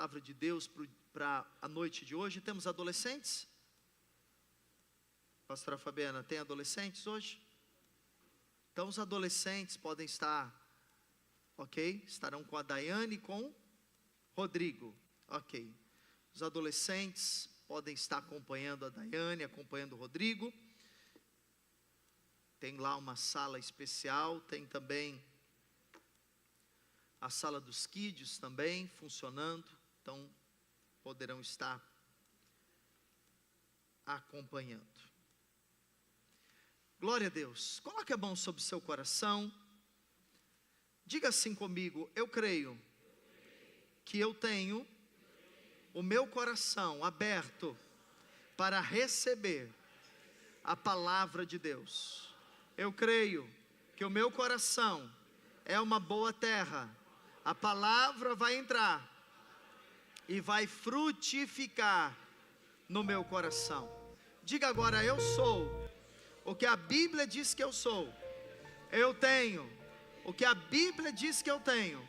palavra de Deus para a noite de hoje. Temos adolescentes? Pastora Fabiana, tem adolescentes hoje? Então os adolescentes podem estar, ok? Estarão com a Daiane e com Rodrigo, ok. Os adolescentes podem estar acompanhando a Daiane, acompanhando o Rodrigo. Tem lá uma sala especial, tem também a sala dos kids também funcionando, então poderão estar acompanhando. Glória a Deus. Coloque a mão sobre o seu coração. Diga assim comigo: eu creio que eu tenho o meu coração aberto para receber a palavra de Deus. Eu creio que o meu coração é uma boa terra. A palavra vai entrar e vai frutificar no meu coração. Diga agora: eu sou o que a Bíblia diz que eu sou. Eu tenho o que a Bíblia diz que eu tenho.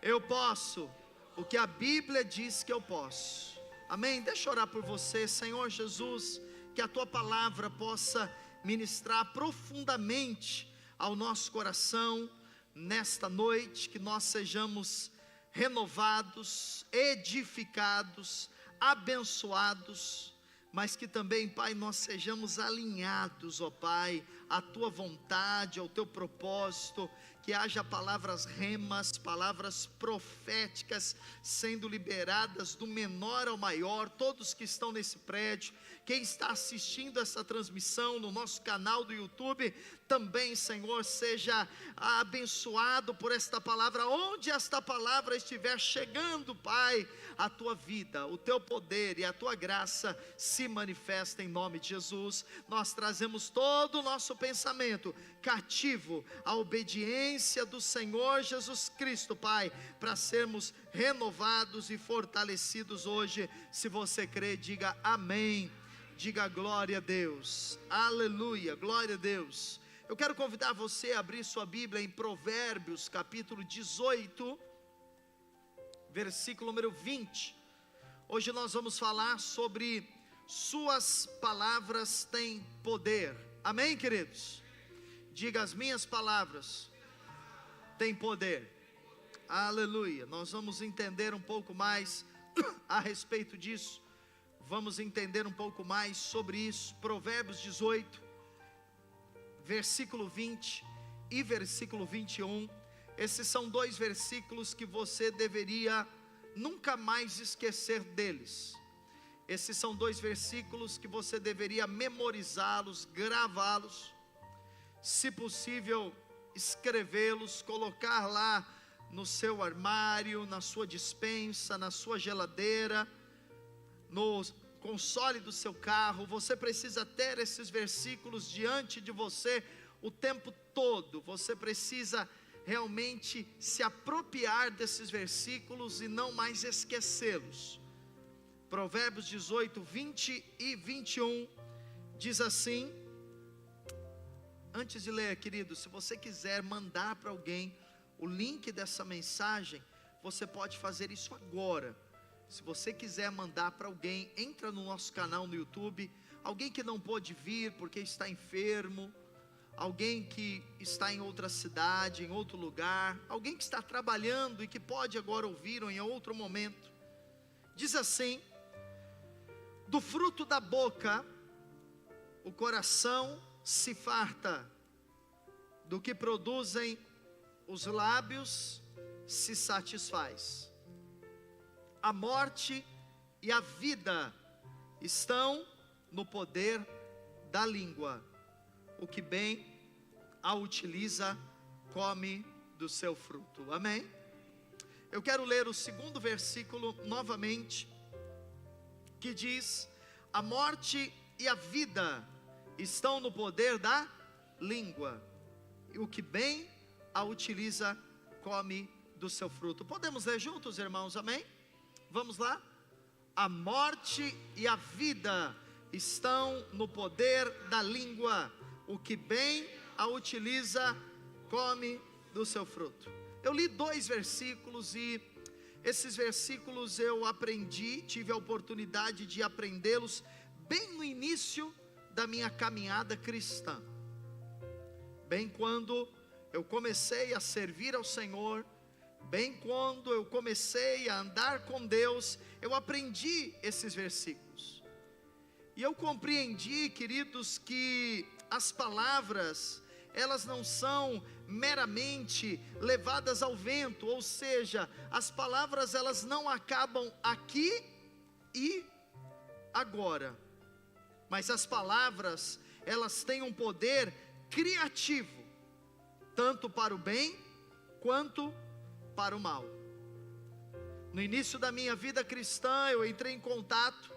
Eu posso o que a Bíblia diz que eu posso. Amém? Deixa eu orar por você. Senhor Jesus, que a tua palavra possa ministrar profundamente ao nosso coração nesta noite, que nós sejamos renovados, edificados, abençoados, mas que também, Pai, nós sejamos alinhados, ó Pai, à tua vontade, ao teu propósito. Que haja palavras remas, palavras proféticas sendo liberadas do menor ao maior. Todos que estão nesse prédio, quem está assistindo essa transmissão no nosso canal do YouTube, também, Senhor, seja abençoado por esta palavra. Onde esta palavra estiver chegando, Pai, a tua vida, o teu poder e a tua graça se manifesta em nome de Jesus. Nós trazemos todo o nosso pensamento cativo à obediência do Senhor Jesus Cristo, Pai, para sermos renovados e fortalecidos hoje. Se você crê, diga amém, diga glória a Deus, aleluia, glória a Deus. Eu quero convidar você a abrir sua Bíblia em Provérbios capítulo 18, versículo número 20. Hoje nós vamos falar sobre suas palavras têm poder. Amém, queridos? Diga: as minhas palavras têm poder. Aleluia. Nós vamos entender um pouco mais a respeito disso. Vamos entender um pouco mais sobre isso. Provérbios 18, versículo 20 e versículo 21. Esses são dois versículos que você deveria nunca mais esquecer deles. Esses são dois versículos que você deveria memorizá-los, gravá-los, se possível escrevê-los, colocar lá no seu armário, na sua despensa, na sua geladeira, no console do seu carro. Você precisa ter esses versículos diante de você o tempo todo. Você precisa realmente se apropriar desses versículos e não mais esquecê-los. Provérbios 18, 20 e 21 diz assim. Antes de ler, querido, se você quiser mandar para alguém o link dessa mensagem, você pode fazer isso agora. Se você quiser mandar para alguém, entra no nosso canal no YouTube. Alguém que não pôde vir porque está enfermo, alguém que está em outra cidade, em outro lugar, alguém que está trabalhando e que pode agora ouvir ou em outro momento. Diz assim: do fruto da boca o coração se farta, do que produzem os lábios se satisfaz. A morte e a vida estão no poder da língua. O que bem a utiliza, come do seu fruto. Amém? Eu quero ler o segundo versículo novamente, que diz: a morte e a vida estão no poder da língua, e o que bem a utiliza, come do seu fruto. Podemos ler juntos, irmãos? Amém? Vamos lá? A morte e a vida estão no poder da língua, o que bem a utiliza, come do seu fruto. Eu li dois versículos e Esses versículos eu aprendi, tive a oportunidade de aprendê-los bem no início da minha caminhada cristã. Bem quando eu comecei a servir ao Senhor, bem quando eu comecei a andar com Deus, eu aprendi esses versículos. E eu compreendi, queridos, que as palavras, elas não são meramente levadas ao vento, ou seja, as palavras elas não acabam aqui e agora, mas as palavras elas têm um poder criativo, tanto para o bem quanto para o mal. No início da minha vida cristã, eu entrei em contato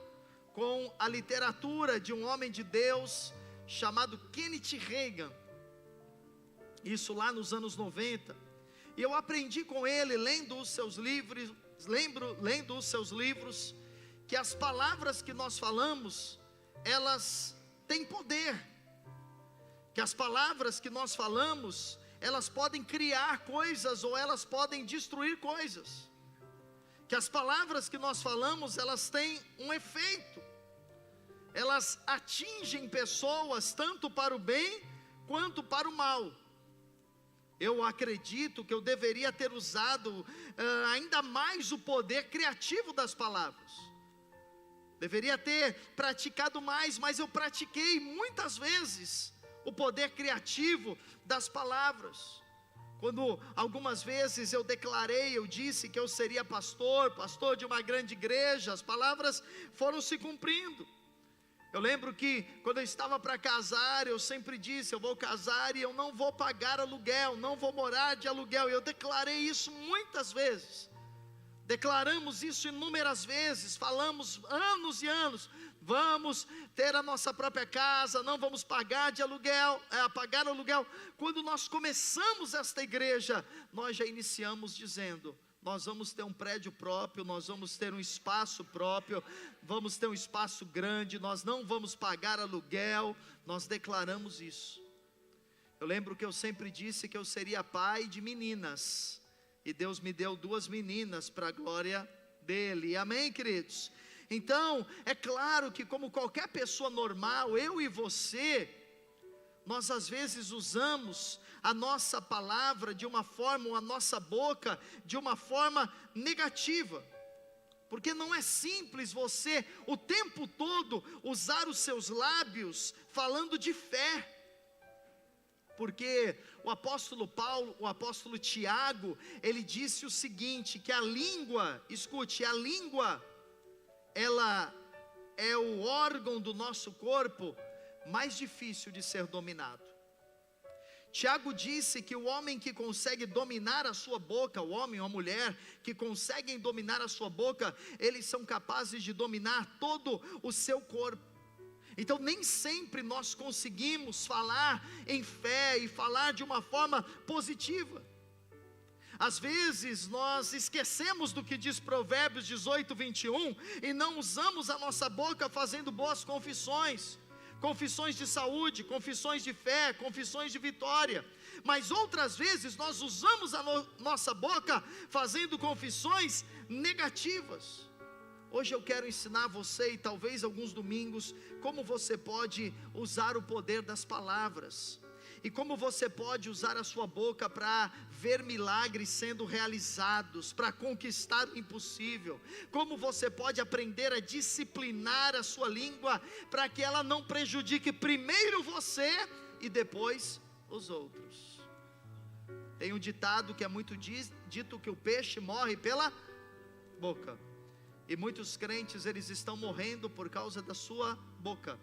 com a literatura de um homem de Deus chamado Kenneth Hagin, isso lá nos anos 90, e eu aprendi com ele, lendo os seus livros, que as palavras que nós falamos, elas têm poder, que as palavras que nós falamos, elas podem criar coisas, ou elas podem destruir coisas, que as palavras que nós falamos, elas têm um efeito, elas atingem pessoas, tanto para o bem, quanto para o mal. Eu acredito que eu deveria ter usado ainda mais o poder criativo das palavras, deveria ter praticado mais, mas eu pratiquei muitas vezes o poder criativo das palavras. Quando algumas vezes eu declarei, eu disse que eu seria pastor de uma grande igreja, as palavras foram se cumprindo. Eu lembro que quando eu estava para casar, eu sempre disse, eu vou casar e eu não vou pagar aluguel, não vou morar de aluguel. Eu declarei isso muitas vezes, declaramos isso inúmeras vezes, falamos anos e anos, vamos ter a nossa própria casa, não vamos pagar de aluguel, pagar aluguel. Quando nós começamos esta igreja, nós já iniciamos dizendo, nós vamos ter um prédio próprio, nós vamos ter um espaço próprio, vamos ter um espaço grande, nós não vamos pagar aluguel, nós declaramos isso. Eu lembro que eu sempre disse que eu seria pai de meninas, e Deus me deu 2 meninas para a glória dele, amém, queridos? Então, é claro que como qualquer pessoa normal, eu e você, nós às vezes usamos a nossa palavra de uma forma, ou a nossa boca de uma forma negativa, porque não é simples você o tempo todo usar os seus lábios falando de fé, porque o apóstolo Paulo, o apóstolo Tiago, ele disse o seguinte, que a língua, escute, a língua, ela é o órgão do nosso corpo mais difícil de ser dominado. Tiago disse que o homem que consegue dominar a sua boca, o homem ou a mulher que conseguem dominar a sua boca, eles são capazes de dominar todo o seu corpo. Então nem sempre nós conseguimos falar em fé e falar de uma forma positiva. Às vezes nós esquecemos do que diz Provérbios 18, 21 e não usamos a nossa boca fazendo boas confissões, confissões de saúde, confissões de fé, confissões de vitória. Mas outras vezes nós usamos a nossa boca fazendo confissões negativas. Hoje eu quero ensinar você, e talvez alguns domingos, como você pode usar o poder das palavras, e como você pode usar a sua boca para ver milagres sendo realizados, para conquistar o impossível, como você pode aprender a disciplinar a sua língua, para que ela não prejudique primeiro você, e depois os outros. Tem um ditado que é muito dito, que o peixe morre pela boca, e muitos crentes eles estão morrendo por causa da sua boca.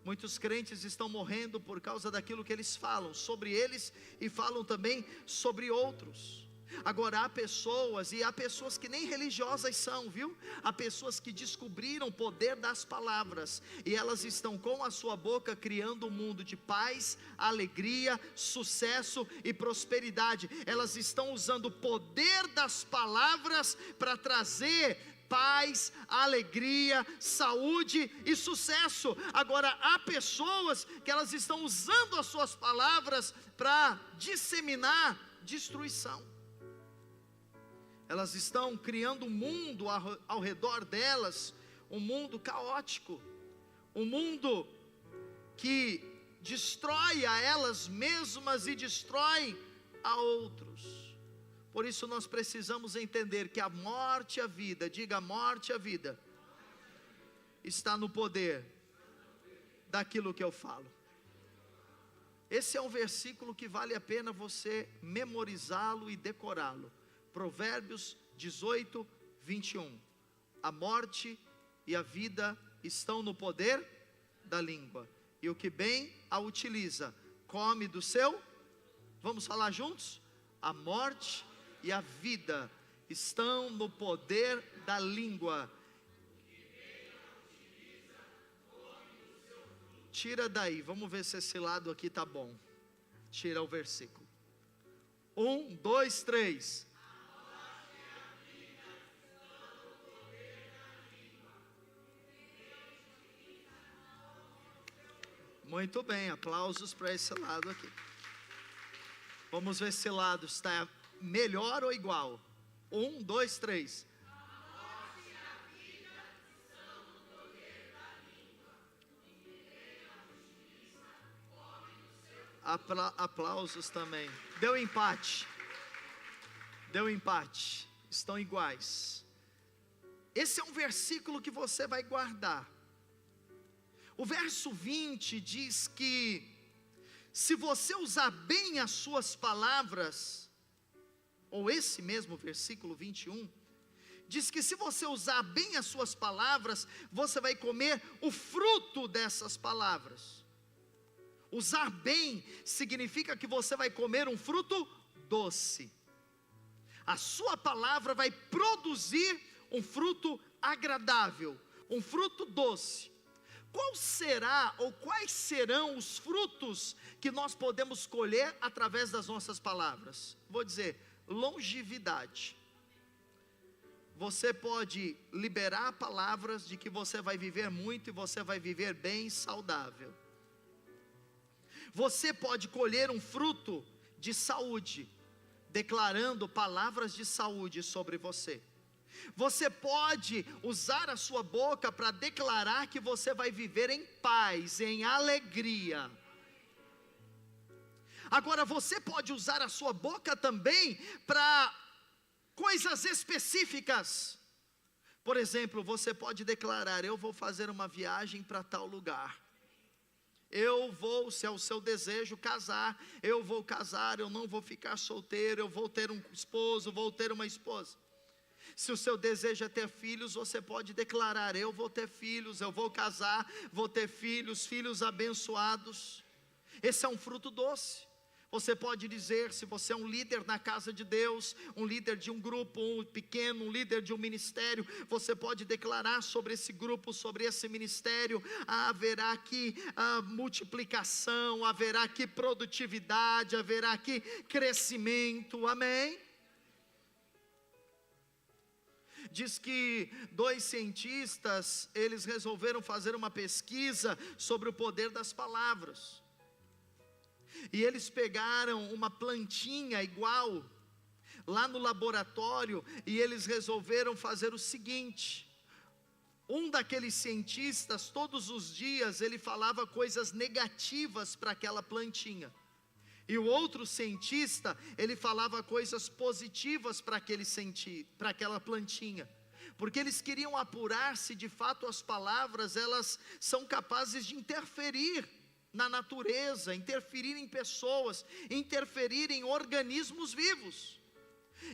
Muitos crentes estão morrendo por causa daquilo que eles falam sobre eles e falam também sobre outros. Agora há pessoas que nem religiosas são, viu? Há pessoas que descobriram o poder das palavras e elas estão com a sua boca criando um mundo de paz, alegria, sucesso e prosperidade. Elas estão usando o poder das palavras para trazer paz, alegria, saúde e sucesso. Agora há pessoas que elas estão usando as suas palavras para disseminar destruição. Elas estão criando um mundo ao redor delas, um mundo caótico, um mundo que destrói a elas mesmas e destrói a outros. Por isso nós precisamos entender que a morte e a vida, diga a morte e a vida, está no poder daquilo que eu falo. Esse é um versículo que vale a pena você memorizá-lo e decorá-lo. Provérbios 18, 21. A morte e a vida estão no poder da língua, e o que bem a utiliza, come do seu, vamos falar juntos? A morte e a vida estão no poder da língua. Tira daí, vamos ver se esse lado aqui está bom. Tira o versículo. 1, 2, 3. Muito bem, aplausos para esse lado aqui. Vamos ver se esse lado está melhor ou igual. 1, 2, 3. Aplausos também. Deu empate. Deu empate. Estão iguais. Esse é um versículo que você vai guardar. O verso 20 diz que se você usar bem as suas palavras, ou esse mesmo versículo 21, diz que se você usar bem as suas palavras, você vai comer o fruto dessas palavras. Usar bem significa que você vai comer um fruto doce. A sua palavra vai produzir um fruto agradável, um fruto doce. Qual será ou quais serão os frutos que nós podemos colher através das nossas palavras? Vou dizer, longevidade. Você pode liberar palavras de que você vai viver muito e você vai viver bem e saudável. Você pode colher um fruto de saúde, declarando palavras de saúde sobre você. Você pode usar a sua boca para declarar que você vai viver em paz, em alegria. Agora você pode usar a sua boca também para coisas específicas. Por exemplo, você pode declarar: eu vou fazer uma viagem para tal lugar. Eu vou, se é o seu desejo, casar. Eu vou casar, eu não vou ficar solteiro. Eu vou ter um esposo, vou ter uma esposa. Se o seu desejo é ter filhos, você pode declarar: eu vou ter filhos, eu vou casar, vou ter filhos, filhos abençoados. Esse é um fruto doce. Você pode dizer, se você é um líder na casa de Deus, um líder de um grupo, um pequeno, um líder de um ministério, você pode declarar sobre esse grupo, sobre esse ministério: haverá aqui multiplicação, haverá aqui produtividade, haverá aqui crescimento, amém? Diz que 2 cientistas, eles resolveram fazer uma pesquisa sobre o poder das palavras. E eles pegaram uma plantinha igual lá no laboratório e eles resolveram fazer o seguinte: um daqueles cientistas, todos os dias, ele falava coisas negativas para aquela plantinha. E o outro cientista, ele falava coisas positivas para aquela plantinha. Porque eles queriam apurar se de fato as palavras, elas são capazes de interferir na natureza, interferir em pessoas, interferir em organismos vivos.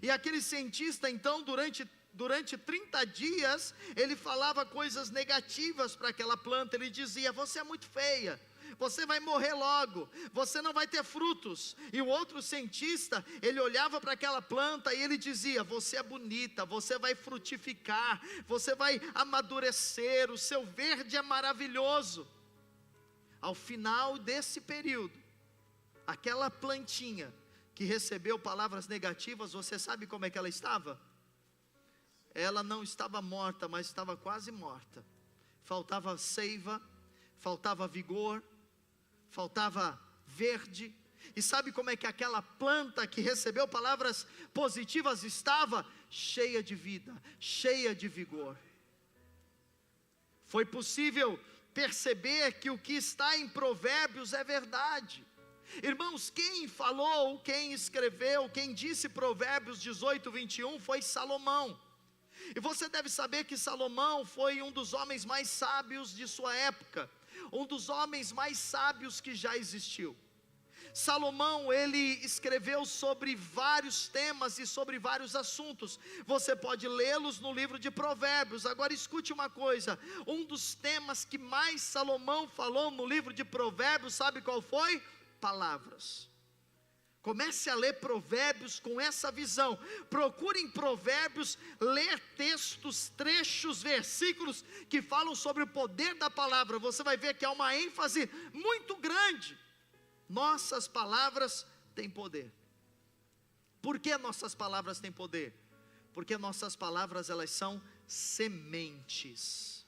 E aquele cientista então, durante 30 dias, ele falava coisas negativas para aquela planta. Ele dizia: você é muito feia, você vai morrer logo, você não vai ter frutos. E o outro cientista, ele olhava para aquela planta e ele dizia: você é bonita, você vai frutificar, você vai amadurecer, o seu verde é maravilhoso. Ao final desse período, aquela plantinha que recebeu palavras negativas, você sabe como é que ela estava? Ela não estava morta, mas estava quase morta. Faltava seiva, faltava vigor, faltava verde. E sabe como é que aquela planta que recebeu palavras positivas estava? Cheia de vida, cheia de vigor. Foi possível perceber que o que está em Provérbios é verdade. Irmãos, quem falou, quem escreveu, quem disse Provérbios 18, 21 foi Salomão. E você deve saber que Salomão foi um dos homens mais sábios de sua época, um dos homens mais sábios que já existiu. Salomão, ele escreveu sobre vários temas e sobre vários assuntos. Você pode lê-los no livro de Provérbios. Agora escute uma coisa, um dos temas que mais Salomão falou no livro de Provérbios, sabe qual foi? Palavras. Comece a ler Provérbios com essa visão. Procure em Provérbios ler textos, trechos, versículos que falam sobre o poder da palavra. Você vai ver que há uma ênfase muito grande. Nossas palavras têm poder. Por que nossas palavras têm poder? Porque nossas palavras, elas são sementes.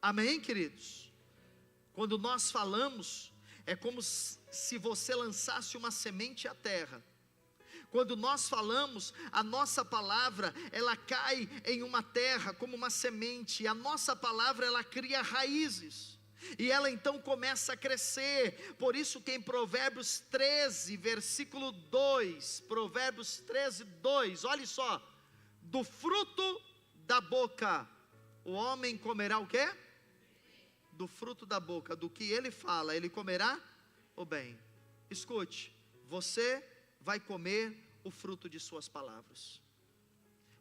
Amém, queridos? Quando nós falamos, é como se você lançasse uma semente à terra. Quando nós falamos, a nossa palavra, ela cai em uma terra como uma semente. A nossa palavra, ela cria raízes. E ela então começa a crescer. Por isso que em Provérbios 13, versículo 2, Provérbios 13, 2, olha só: do fruto da boca o homem comerá o quê? Do fruto da boca, do que ele fala, ele comerá o bem. Escute, você vai comer o fruto de suas palavras.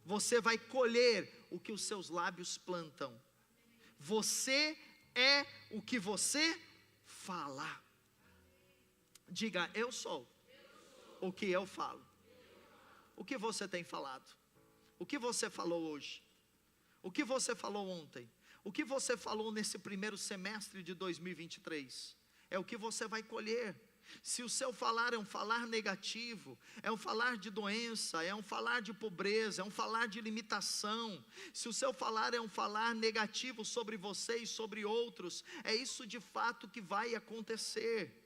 Você vai colher o que os seus lábios plantam. Você é o que você fala. Diga, eu sou o que eu falo. O que você tem falado? O que você falou hoje? O que você falou ontem? O que você falou nesse primeiro semestre de 2023? É o que você vai colher. Se o seu falar é um falar negativo, é um falar de doença, é um falar de pobreza, é um falar de limitação, se o seu falar é um falar negativo sobre você e sobre outros, é isso de fato que vai acontecer.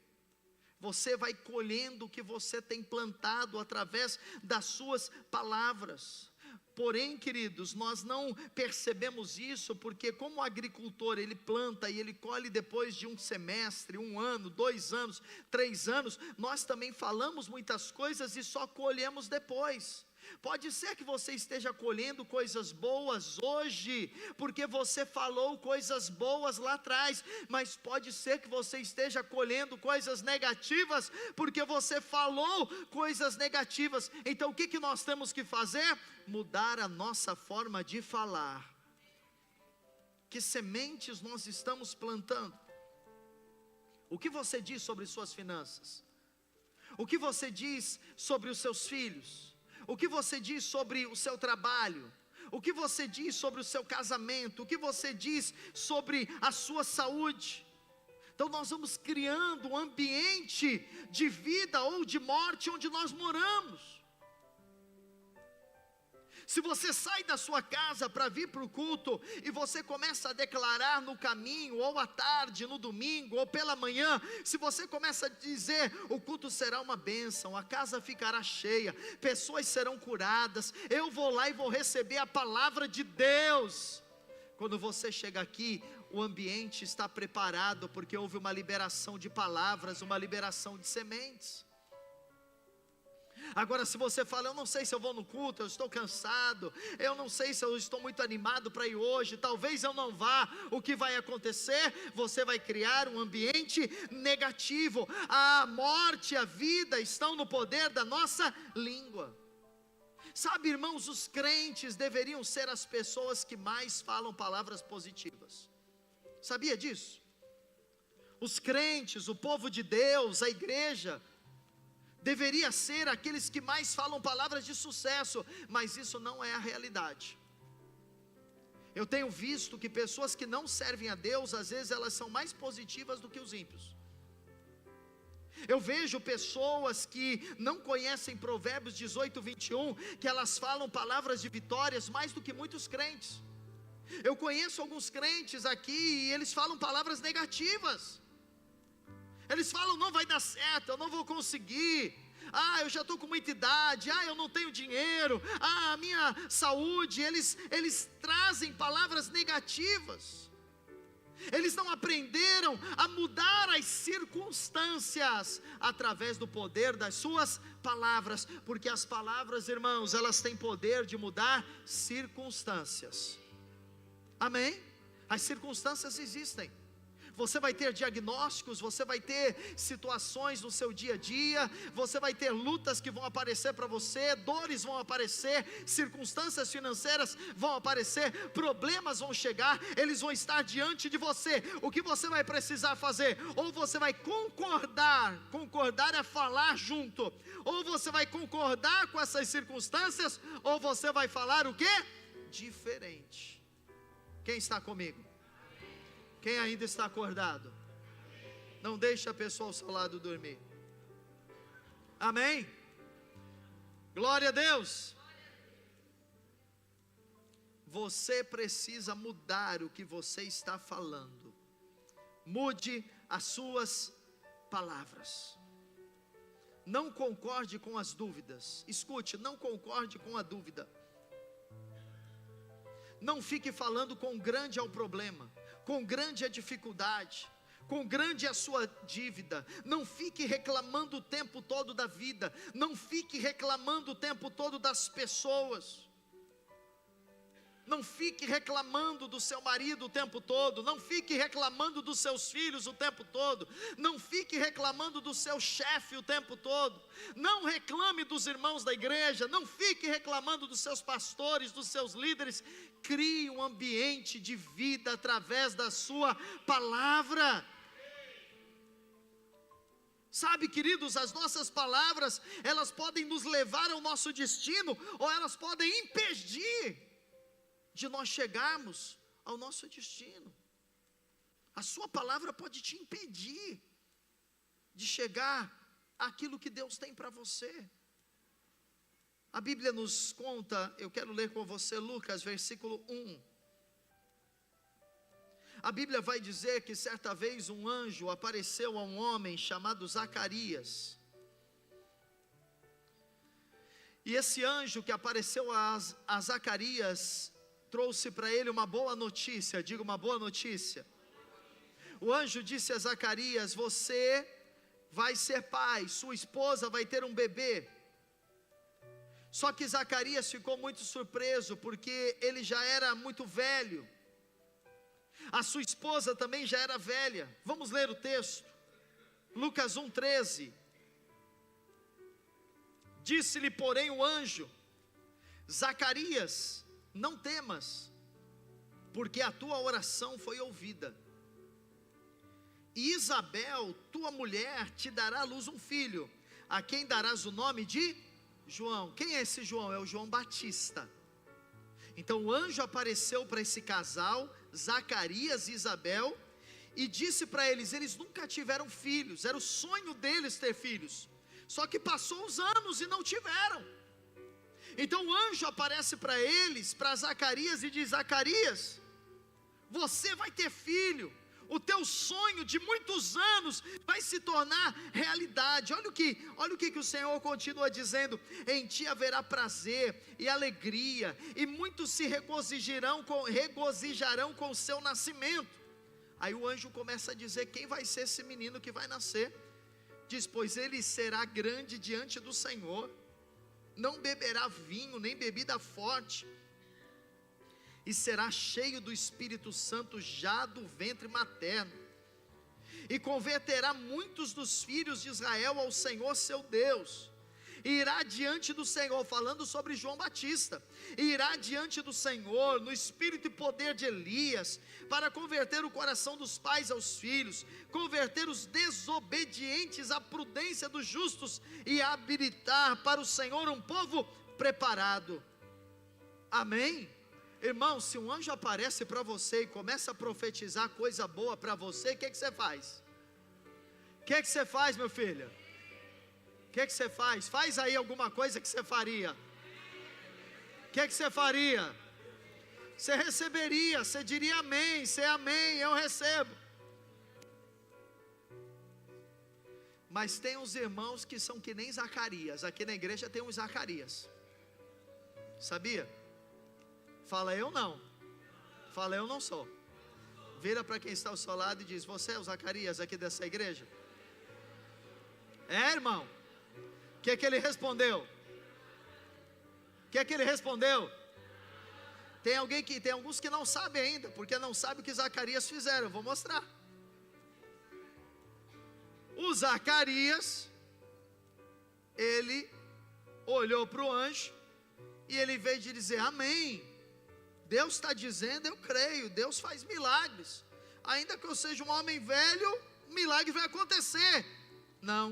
Você vai colhendo o que você tem plantado através das suas palavras. Porém, queridos, nós não percebemos isso, porque como o agricultor, ele planta e ele colhe depois de um semestre, 1 ano, 2 anos, 3 anos, nós também falamos muitas coisas e só colhemos depois. Pode ser que você esteja colhendo coisas boas hoje, porque você falou coisas boas lá atrás, mas pode ser que você esteja colhendo coisas negativas, porque você falou coisas negativas. Então o que nós temos que fazer? Mudar a nossa forma de falar. Que sementes nós estamos plantando? O que você diz sobre suas finanças? O que você diz sobre os seus filhos? O que você diz sobre o seu trabalho? O que você diz sobre o seu casamento? O que você diz sobre a sua saúde? Então nós vamos criando um ambiente de vida ou de morte onde nós moramos. Se você sai da sua casa para vir para o culto e você começa a declarar no caminho, ou à tarde, no domingo, ou pela manhã, se você começa a dizer, o culto será uma bênção, a casa ficará cheia, pessoas serão curadas, eu vou lá e vou receber a palavra de Deus. Quando você chega aqui, o ambiente está preparado, porque houve uma liberação de palavras, uma liberação de sementes. Agora, se você fala, eu não sei se eu vou no culto, eu estou cansado, eu não sei se eu estou muito animado para ir hoje, talvez eu não vá, o que vai acontecer? Você vai criar um ambiente negativo. A morte e a vida estão no poder da nossa língua. Sabe, irmãos, os crentes deveriam ser as pessoas que mais falam palavras positivas. Sabia disso? Os crentes, o povo de Deus, a igreja, deveria ser aqueles que mais falam palavras de sucesso, mas isso não é a realidade. Eu tenho visto que pessoas que não servem a Deus, às vezes elas são mais positivas do que os ímpios. Eu vejo pessoas que não conhecem Provérbios 18, 21, que elas falam palavras de vitórias mais do que muitos crentes. Eu conheço alguns crentes aqui e eles falam palavras negativas. Eles falam: não vai dar certo, eu não vou conseguir. Ah, eu já estou com muita idade. Ah, eu não tenho dinheiro. Ah, a minha saúde. Eles trazem palavras negativas. Eles não aprenderam a mudar as circunstâncias através do poder das suas palavras, porque as palavras, irmãos, elas têm poder de mudar circunstâncias. Amém? As circunstâncias existem. Você vai ter diagnósticos, você vai ter situações no seu dia a dia, você vai ter lutas que vão aparecer para você, dores vão aparecer, circunstâncias financeiras vão aparecer, problemas vão chegar, eles vão estar diante de você. O que você vai precisar fazer? Ou você vai concordar é falar junto, ou você vai concordar com essas circunstâncias, ou você vai falar o quê? Diferente. Quem está comigo? Quem ainda está acordado? Não deixe a pessoa ao seu lado dormir. Amém? Glória a Deus. Você precisa mudar o que você está falando. Mude as suas palavras. Não concorde com as dúvidas. Escute, não concorde com a dúvida. Não fique falando quão grande é o problema, quão grande é a dificuldade, quão grande é a sua dívida. Não fique reclamando o tempo todo da vida. Não fique reclamando o tempo todo das pessoas. Não fique reclamando do seu marido o tempo todo. Não fique reclamando dos seus filhos o tempo todo. Não fique reclamando do seu chefe o tempo todo. Não reclame dos irmãos da igreja. Não fique reclamando dos seus pastores, dos seus líderes. Crie um ambiente de vida através da sua palavra. Sabe, queridos, as nossas palavras, elas podem nos levar ao nosso destino, ou elas podem impedir de nós chegarmos ao nosso destino. A sua palavra pode te impedir de chegar àquilo que Deus tem para você. A Bíblia nos conta, eu quero ler com você Lucas, versículo 1. A Bíblia vai dizer que certa vez um anjo apareceu a um homem chamado Zacarias. E esse anjo que apareceu a Zacarias trouxe para ele uma boa notícia. Diga, uma boa notícia. O anjo disse a Zacarias: você vai ser pai, sua esposa vai ter um bebê. Só que Zacarias ficou muito surpreso, porque ele já era muito velho. A sua esposa também já era velha. Vamos ler o texto. Lucas 1:13. Disse-lhe, porém, o anjo: Zacarias, não temas, porque a tua oração foi ouvida. E Isabel, tua mulher, te dará à luz um filho, a quem darás o nome de João. Quem é esse João? É o João Batista. Então o anjo apareceu para esse casal, Zacarias e Isabel, e disse para eles: eles nunca tiveram filhos, era o sonho deles ter filhos, só que passou os anos e não tiveram. Então o anjo aparece para eles, para Zacarias, e diz: Zacarias, você vai ter filho, o teu sonho de muitos anos vai se tornar realidade. Olha o que o Senhor continua dizendo: em ti haverá prazer e alegria, e muitos se regozijarão com o seu nascimento. Aí o anjo começa a dizer quem vai ser esse menino que vai nascer. Diz: pois ele será grande diante do Senhor, não beberá vinho nem bebida forte, e será cheio do Espírito Santo já do ventre materno, e converterá muitos dos filhos de Israel ao Senhor seu Deus, e irá diante do Senhor, falando sobre João Batista, e irá diante do Senhor no espírito e poder de Elias, para converter o coração dos pais aos filhos, converter os desobedientes à prudência dos justos, e habilitar para o Senhor um povo preparado. Amém? Irmão, se um anjo aparece para você e começa a profetizar coisa boa para você, o que você faz? O que você faz, meu filho? O que você faz? Faz aí alguma coisa que você faria. O que você faria? Você receberia, você diria amém, você amém, eu recebo. Mas tem uns irmãos que são que nem Zacarias. Aqui na igreja tem um Zacarias. Sabia? Fala eu não. Fala eu não sou. Vira para quem está ao seu lado e diz: você é o Zacarias aqui dessa igreja? É, irmão? O que é que ele respondeu? O que é que ele respondeu? Tem alguns que não sabem ainda, porque não sabem o que Zacarias fizeram. Eu vou mostrar. O Zacarias, ele olhou para o anjo e ele veio de dizer: amém. Deus está dizendo, eu creio, Deus faz milagres. Ainda que eu seja um homem velho, milagre vai acontecer. Não.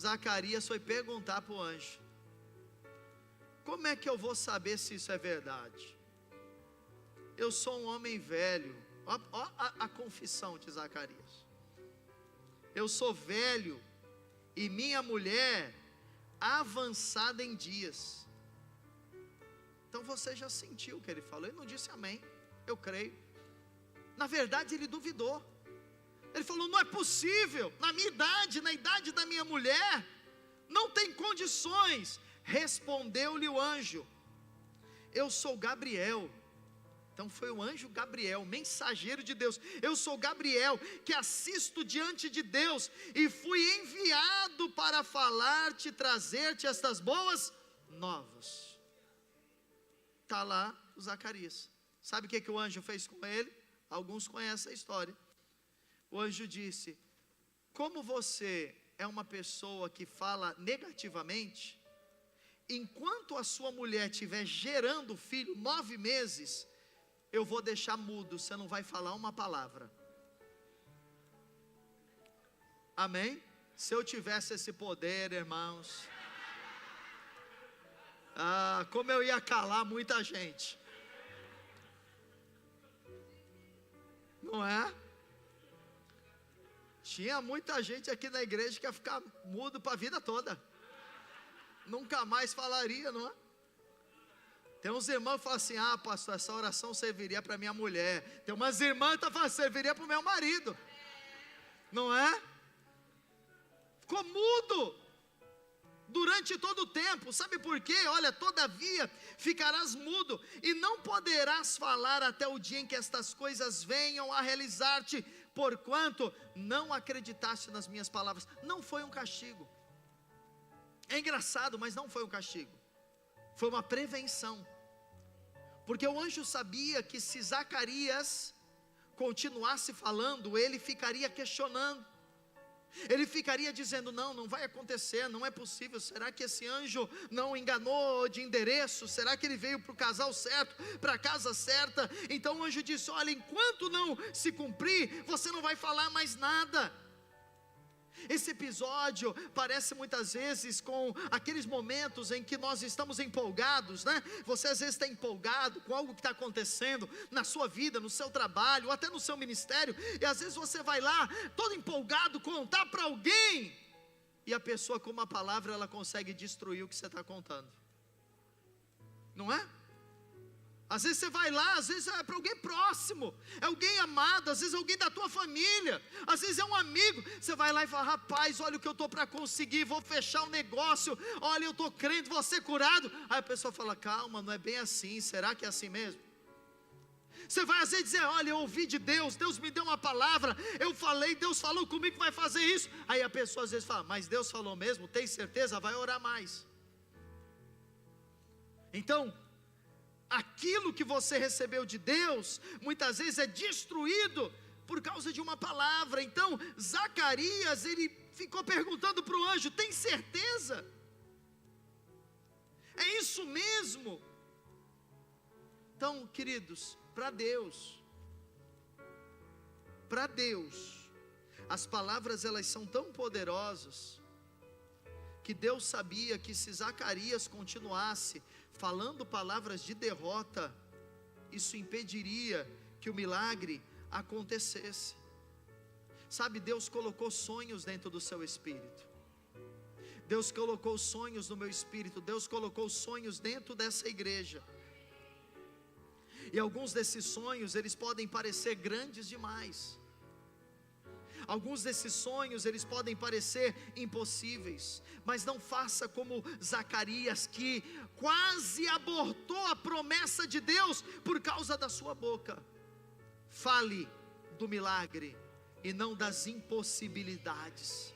Zacarias foi perguntar para o anjo: como é que eu vou saber se isso é verdade? Eu sou um homem velho. Ó a confissão de Zacarias. Eu sou velho e minha mulher avançada em dias. Então você já sentiu o que ele falou. Ele não disse amém, eu creio. Na verdade ele duvidou. Ele falou: não é possível, na minha idade, na idade da minha mulher, não tem condições. Respondeu-lhe o anjo: eu sou Gabriel. Então foi o anjo Gabriel, mensageiro de Deus. Eu sou Gabriel, que assisto diante de Deus, e fui enviado para falar-te, trazer-te estas boas novas. Está lá o Zacarias. Sabe o que o anjo fez com ele? Alguns conhecem a história. O anjo disse: como você é uma pessoa que fala negativamente, enquanto a sua mulher estiver gerando filho 9 meses, eu vou deixar mudo, você não vai falar uma palavra. Amém? Se eu tivesse esse poder, irmãos, como eu ia calar muita gente. Não é? Tinha muita gente aqui na igreja que ia ficar mudo para a vida toda. Nunca mais falaria, não é? Tem uns irmãos que falam assim: pastor, essa oração serviria para minha mulher. Tem umas irmãs que estão falando: serviria para o meu marido. Não é? Ficou mudo durante todo o tempo. Sabe por quê? Olha: todavia ficarás mudo e não poderás falar até o dia em que estas coisas venham a realizar-te, porquanto não acreditaste nas minhas palavras. Não foi um castigo. É engraçado, mas não foi um castigo. Foi uma prevenção. Porque o anjo sabia que se Zacarias continuasse falando, ele ficaria questionando. Ele ficaria dizendo: não vai acontecer, não é possível. Será que esse anjo não enganou de endereço? Será que ele veio para o casal certo, para a casa certa? Então o anjo disse: olha, enquanto não se cumprir, você não vai falar mais nada. Esse episódio parece muitas vezes com aqueles momentos em que nós estamos empolgados, né? Você às vezes está empolgado com algo que está acontecendo na sua vida, no seu trabalho, ou até no seu ministério, e às vezes você vai lá, todo empolgado, contar para alguém, e a pessoa com uma palavra, ela consegue destruir o que você está contando. Não é? Às vezes você vai lá, às vezes é para alguém próximo, é alguém amado, às vezes é alguém da tua família, às vezes é um amigo. Você vai lá e fala: rapaz, olha o que eu estou para conseguir, vou fechar um negócio, olha, eu estou crendo, vou ser curado. Aí a pessoa fala: calma, não é bem assim, será que é assim mesmo? Você vai às vezes dizer: olha, eu ouvi de Deus, Deus me deu uma palavra, eu falei, Deus falou comigo que vai fazer isso. Aí a pessoa às vezes fala: mas Deus falou mesmo, tem certeza? Vai orar mais. Então, aquilo que você recebeu de Deus, muitas vezes é destruído por causa de uma palavra. Então, Zacarias, ele ficou perguntando para o anjo: tem certeza? É isso mesmo? Então, queridos, para Deus, as palavras elas são tão poderosas, que Deus sabia que se Zacarias continuasse falando palavras de derrota, isso impediria que o milagre acontecesse. Sabe, Deus colocou sonhos dentro do seu espírito. Deus colocou sonhos no meu espírito. Deus colocou sonhos dentro dessa igreja. E alguns desses sonhos, eles podem parecer grandes demais. Alguns desses sonhos, eles podem parecer impossíveis, mas não faça como Zacarias, que quase abortou a promessa de Deus por causa da sua boca. Fale do milagre e não das impossibilidades.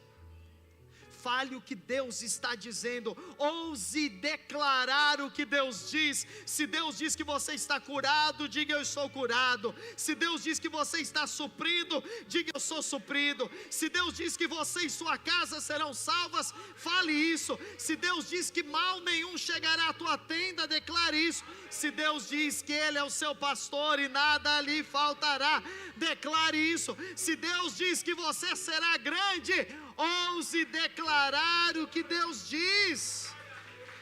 Fale o que Deus está dizendo, ouse declarar o que Deus diz. Se Deus diz que você está curado, diga: eu estou curado. Se Deus diz que você está suprido, diga: eu sou suprido. Se Deus diz que você e sua casa serão salvas, fale isso. Se Deus diz que mal nenhum chegará à tua tenda, declare isso. Se Deus diz que Ele é o seu pastor e nada lhe faltará, declare isso. Se Deus diz que você será grande, ouse declarar o que Deus diz.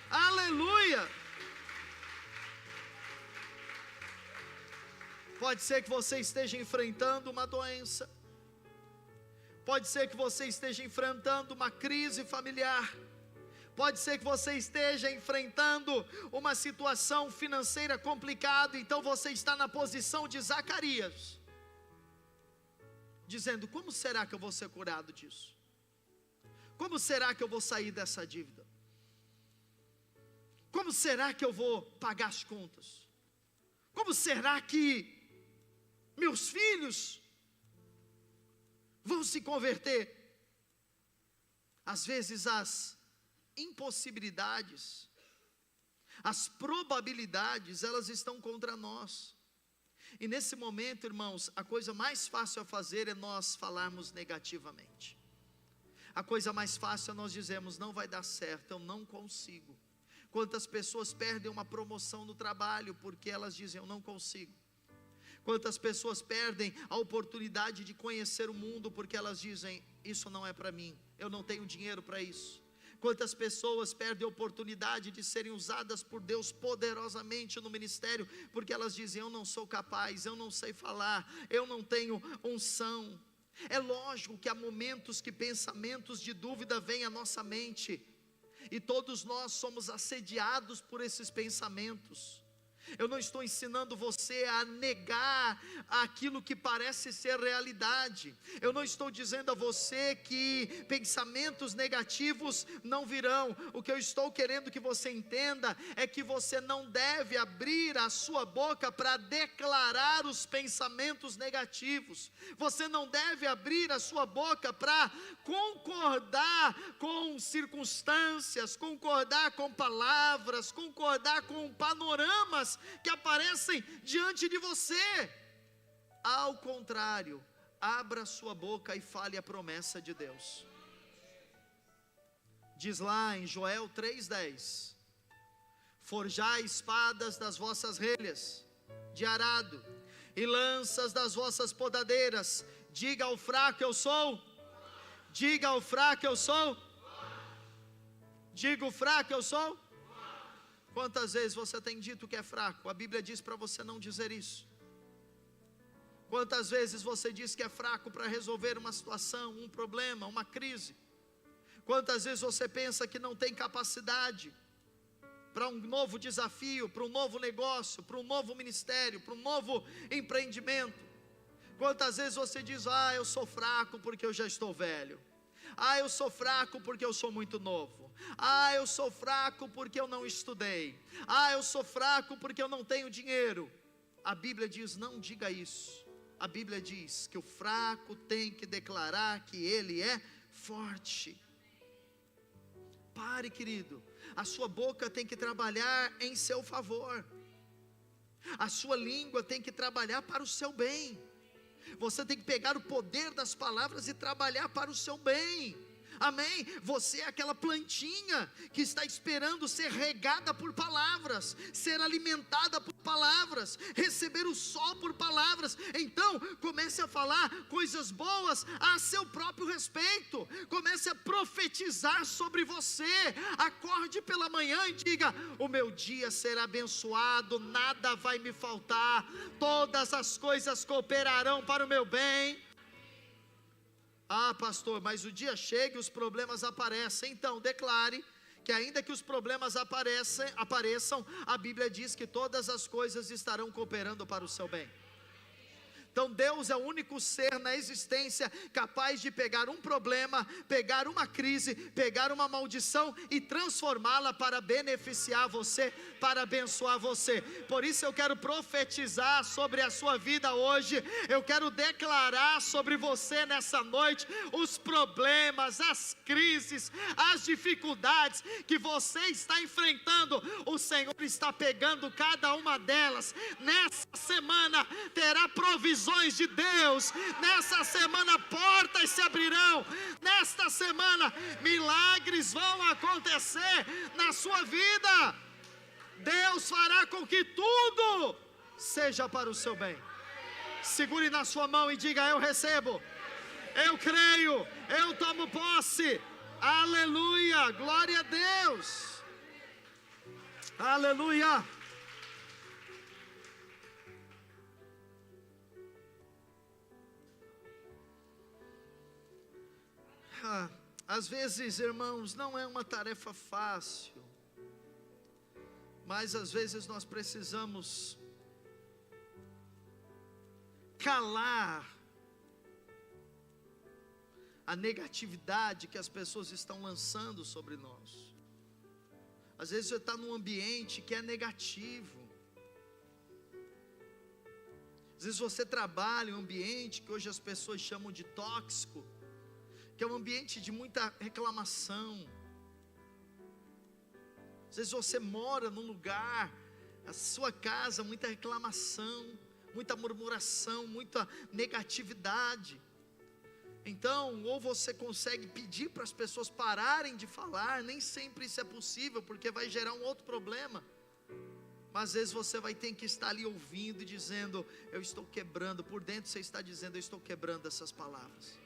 Aleluia. Pode ser que você esteja enfrentando uma doença, pode ser que você esteja enfrentando uma crise familiar, pode ser que você esteja enfrentando uma situação financeira complicada. Então você está na posição de Zacarias, dizendo: como será que eu vou ser curado disso? Como será que eu vou sair dessa dívida? Como será que eu vou pagar as contas? Como será que meus filhos vão se converter? Às vezes as impossibilidades, as probabilidades, elas estão contra nós. E nesse momento, irmãos, a coisa mais fácil a fazer é nós falarmos negativamente. A coisa mais fácil é nós dizermos: não vai dar certo, eu não consigo. Quantas pessoas perdem uma promoção no trabalho porque elas dizem: eu não consigo. Quantas pessoas perdem a oportunidade de conhecer o mundo porque elas dizem: isso não é para mim, eu não tenho dinheiro para isso. Quantas pessoas perdem a oportunidade de serem usadas por Deus poderosamente no ministério porque elas dizem: eu não sou capaz, eu não sei falar, eu não tenho unção. É lógico que há momentos que pensamentos de dúvida vêm à nossa mente, e todos nós somos assediados por esses pensamentos. Eu não estou ensinando você a negar aquilo que parece ser realidade. Eu não estou dizendo a você que pensamentos negativos não virão. O que eu estou querendo que você entenda é que você não deve abrir a sua boca para declarar os pensamentos negativos. Você não deve abrir a sua boca para concordar com circunstâncias, concordar com palavras, concordar com panoramas que aparecem diante de você. Ao contrário, abra sua boca e fale a promessa de Deus. Diz lá em Joel 3:10: forjai espadas das vossas relhas de arado e lanças das vossas podadeiras. Diga ao fraco: eu sou. Diga ao fraco: eu sou. Diga ao fraco: eu sou. Quantas vezes você tem dito que é fraco? A Bíblia diz para você não dizer isso. Quantas vezes você diz que é fraco para resolver uma situação, um problema, uma crise? Quantas vezes você pensa que não tem capacidade para um novo desafio, para um novo negócio, para um novo ministério, para um novo empreendimento? Quantas vezes você diz: ah, eu sou fraco porque eu já estou velho. Ah, eu sou fraco porque eu sou muito novo. Ah, eu sou fraco porque eu não estudei. Ah, eu sou fraco porque eu não tenho dinheiro. A Bíblia diz: não diga isso. A Bíblia diz que o fraco tem que declarar que ele é forte. Pare, querido. A sua boca tem que trabalhar em seu favor. A sua língua tem que trabalhar para o seu bem. Você tem que pegar o poder das palavras e trabalhar para o seu bem. Amém? Você é aquela plantinha que está esperando ser regada por palavras, ser alimentada por palavras, receber o sol por palavras. Então comece a falar coisas boas a seu próprio respeito. Comece a profetizar sobre você. Acorde pela manhã e diga: o meu dia será abençoado, nada vai me faltar, todas as coisas cooperarão para o meu bem. Ah, pastor, mas o dia chega e os problemas aparecem. Então declare que ainda que os problemas apareçam, a Bíblia diz que todas as coisas estarão cooperando para o seu bem. Então Deus é o único ser na existência capaz de pegar um problema, pegar uma crise, pegar uma maldição e transformá-la para beneficiar você, para abençoar você. Por isso eu quero profetizar sobre a sua vida hoje. Eu quero declarar sobre você nessa noite os problemas, as crises, as dificuldades que você está enfrentando. O Senhor está pegando cada uma delas. Nessa semana terá provisões de Deus. Nessa semana portas se abrirão. Nesta semana milagres vão acontecer na sua vida. Deus fará com que tudo seja para o seu bem. Segure na sua mão e diga: eu recebo, eu creio, eu tomo posse. Aleluia, glória a Deus. Aleluia. Às vezes, irmãos, não é uma tarefa fácil, mas às vezes nós precisamos calar a negatividade que as pessoas estão lançando sobre nós. Às vezes você está num ambiente que é negativo. Às vezes você trabalha em um ambiente que hoje as pessoas chamam de tóxico, que é um ambiente de muita reclamação. Às vezes você mora num lugar, a sua casa, muita reclamação, muita murmuração, muita negatividade. Então, ou você consegue pedir para as pessoas pararem de falar, nem sempre isso é possível, porque vai gerar um outro problema. Mas às vezes você vai ter que estar ali ouvindo e dizendo: eu estou quebrando. Por dentro você está dizendo: eu estou quebrando essas palavras.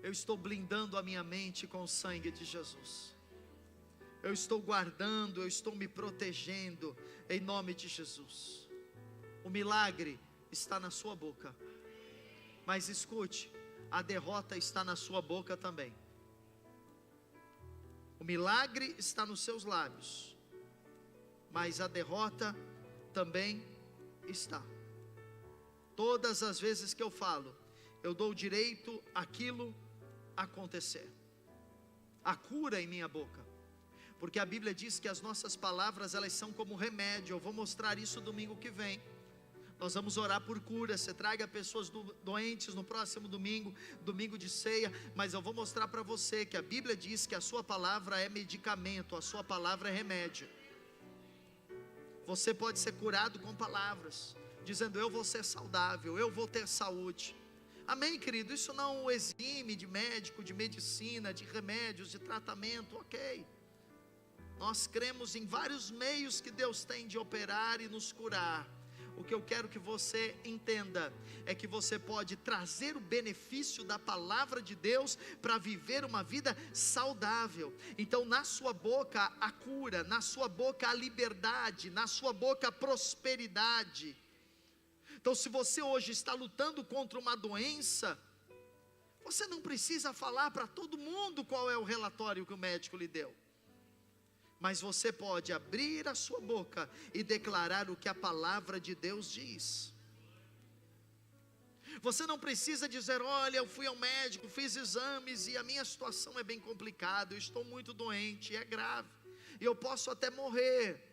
Eu estou blindando a minha mente com o sangue de Jesus. Eu estou guardando, eu estou me protegendo em nome de Jesus. O milagre está na sua boca. Mas escute, a derrota está na sua boca também. O milagre está nos seus lábios, mas a derrota também está. Todas as vezes que eu falo, eu dou direito àquilo acontecer. A cura em minha boca, porque a Bíblia diz que as nossas palavras, elas são como remédio. Eu vou mostrar isso domingo que vem. Nós vamos orar por cura. Você traga pessoas doentes no próximo domingo, domingo de ceia. Mas eu vou mostrar para você que a Bíblia diz que a sua palavra é medicamento, a sua palavra é remédio. Você pode ser curado com palavras, dizendo: eu vou ser saudável, eu vou ter saúde. Amém, querido? Isso não exime de médico, de medicina, de remédios, de tratamento, ok. Nós cremos em vários meios que Deus tem de operar e nos curar. O que eu quero que você entenda é que você pode trazer o benefício da palavra de Deus para viver uma vida saudável. Então, na sua boca a cura, na sua boca a liberdade, na sua boca a prosperidade. Então, se você hoje está lutando contra uma doença, você não precisa falar para todo mundo qual é o relatório que o médico lhe deu. Mas você pode abrir a sua boca e declarar o que a palavra de Deus diz. Você não precisa dizer: olha, eu fui ao médico, fiz exames e a minha situação é bem complicada, eu estou muito doente, é grave, e eu posso até morrer.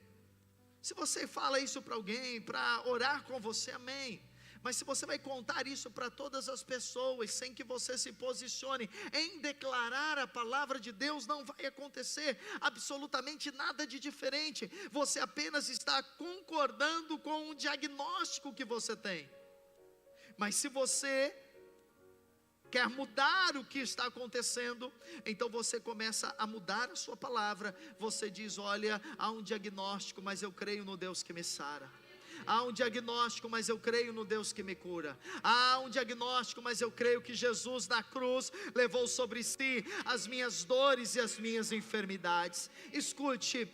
Se você fala isso para alguém, para orar com você, amém. Mas se você vai contar isso para todas as pessoas, sem que você se posicione em declarar a palavra de Deus, não vai acontecer absolutamente nada de diferente. Você apenas está concordando com o diagnóstico que você tem. Mas se você quer mudar o que está acontecendo, então você começa a mudar a sua palavra. Você diz: olha, há um diagnóstico, mas eu creio no Deus que me sara. Há um diagnóstico, mas eu creio no Deus que me cura. Há um diagnóstico, mas eu creio que Jesus na cruz levou sobre si as minhas dores e as minhas enfermidades. Escute,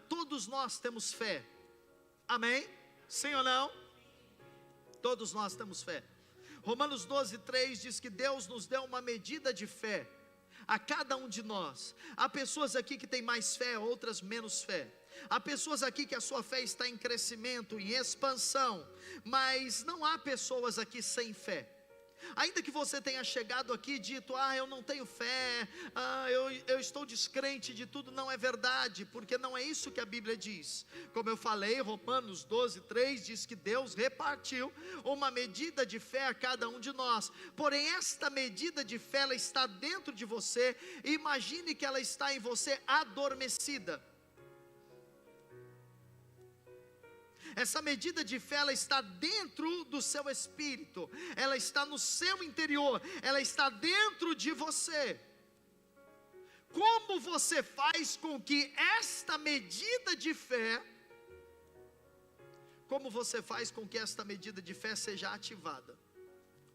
todos nós temos fé. Amém? Sim ou não? Todos nós temos fé. Romanos 12:3 diz que Deus nos deu uma medida de fé a cada um de nós. Há pessoas aqui que têm mais fé, outras menos fé. Há pessoas aqui que a sua fé está em crescimento, em expansão, mas não há pessoas aqui sem fé. Ainda que você tenha chegado aqui e dito, eu não tenho fé, eu estou descrente de tudo, não é verdade, porque não é isso que a Bíblia diz. Como eu falei, Romanos 12:3 diz que Deus repartiu uma medida de fé a cada um de nós, porém esta medida de fé, ela está dentro de você. Imagine que ela está em você adormecida. Essa medida de fé, ela está dentro do seu espírito, ela está no seu interior, ela está dentro de você. Como você faz com que esta medida de fé, como você faz com que esta medida de fé seja ativada?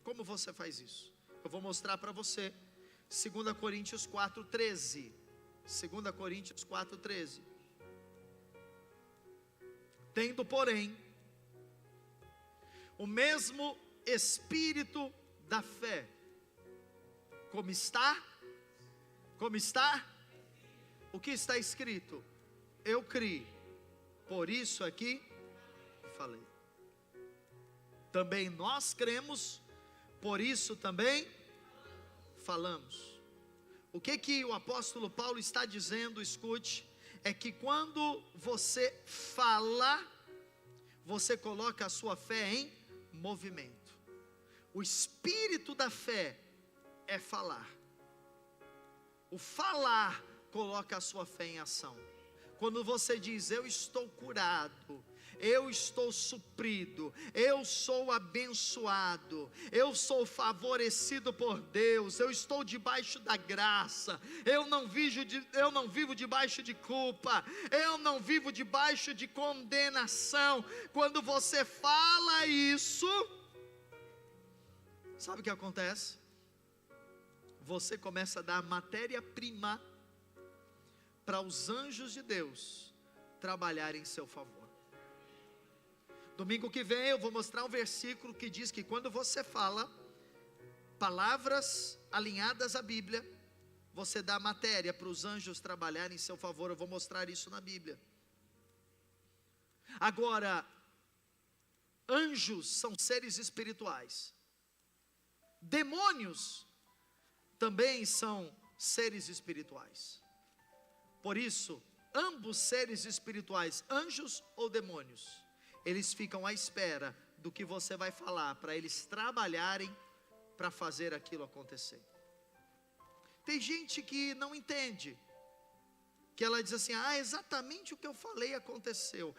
Como você faz isso? Eu vou mostrar para você, 2 Coríntios 4:13, 2 Coríntios 4:13. Tendo, porém, o mesmo espírito da fé, como está? O que está escrito? Eu criei, por isso aqui falei. Também nós cremos, por isso também falamos. O que o apóstolo Paulo está dizendo, escute, é que quando você fala, você coloca a sua fé em movimento. O espírito da fé é falar. O falar coloca a sua fé em ação. Quando você diz, eu estou curado, eu estou suprido, eu sou abençoado, eu sou favorecido por Deus, eu estou debaixo da graça, eu não vivo debaixo de culpa, eu não vivo debaixo de condenação. Quando você fala isso, sabe o que acontece? Você começa a dar matéria-prima para os anjos de Deus trabalharem em seu favor. Domingo que vem eu vou mostrar um versículo que diz que quando você fala palavras alinhadas à Bíblia, você dá matéria para os anjos trabalharem em seu favor. Eu vou mostrar isso na Bíblia. Agora, anjos são seres espirituais, demônios também são seres espirituais. Por isso, ambos seres espirituais, anjos ou demônios, eles ficam à espera do que você vai falar, para eles trabalharem para fazer aquilo acontecer. Tem gente que não entende, que ela diz assim, exatamente o que eu falei aconteceu,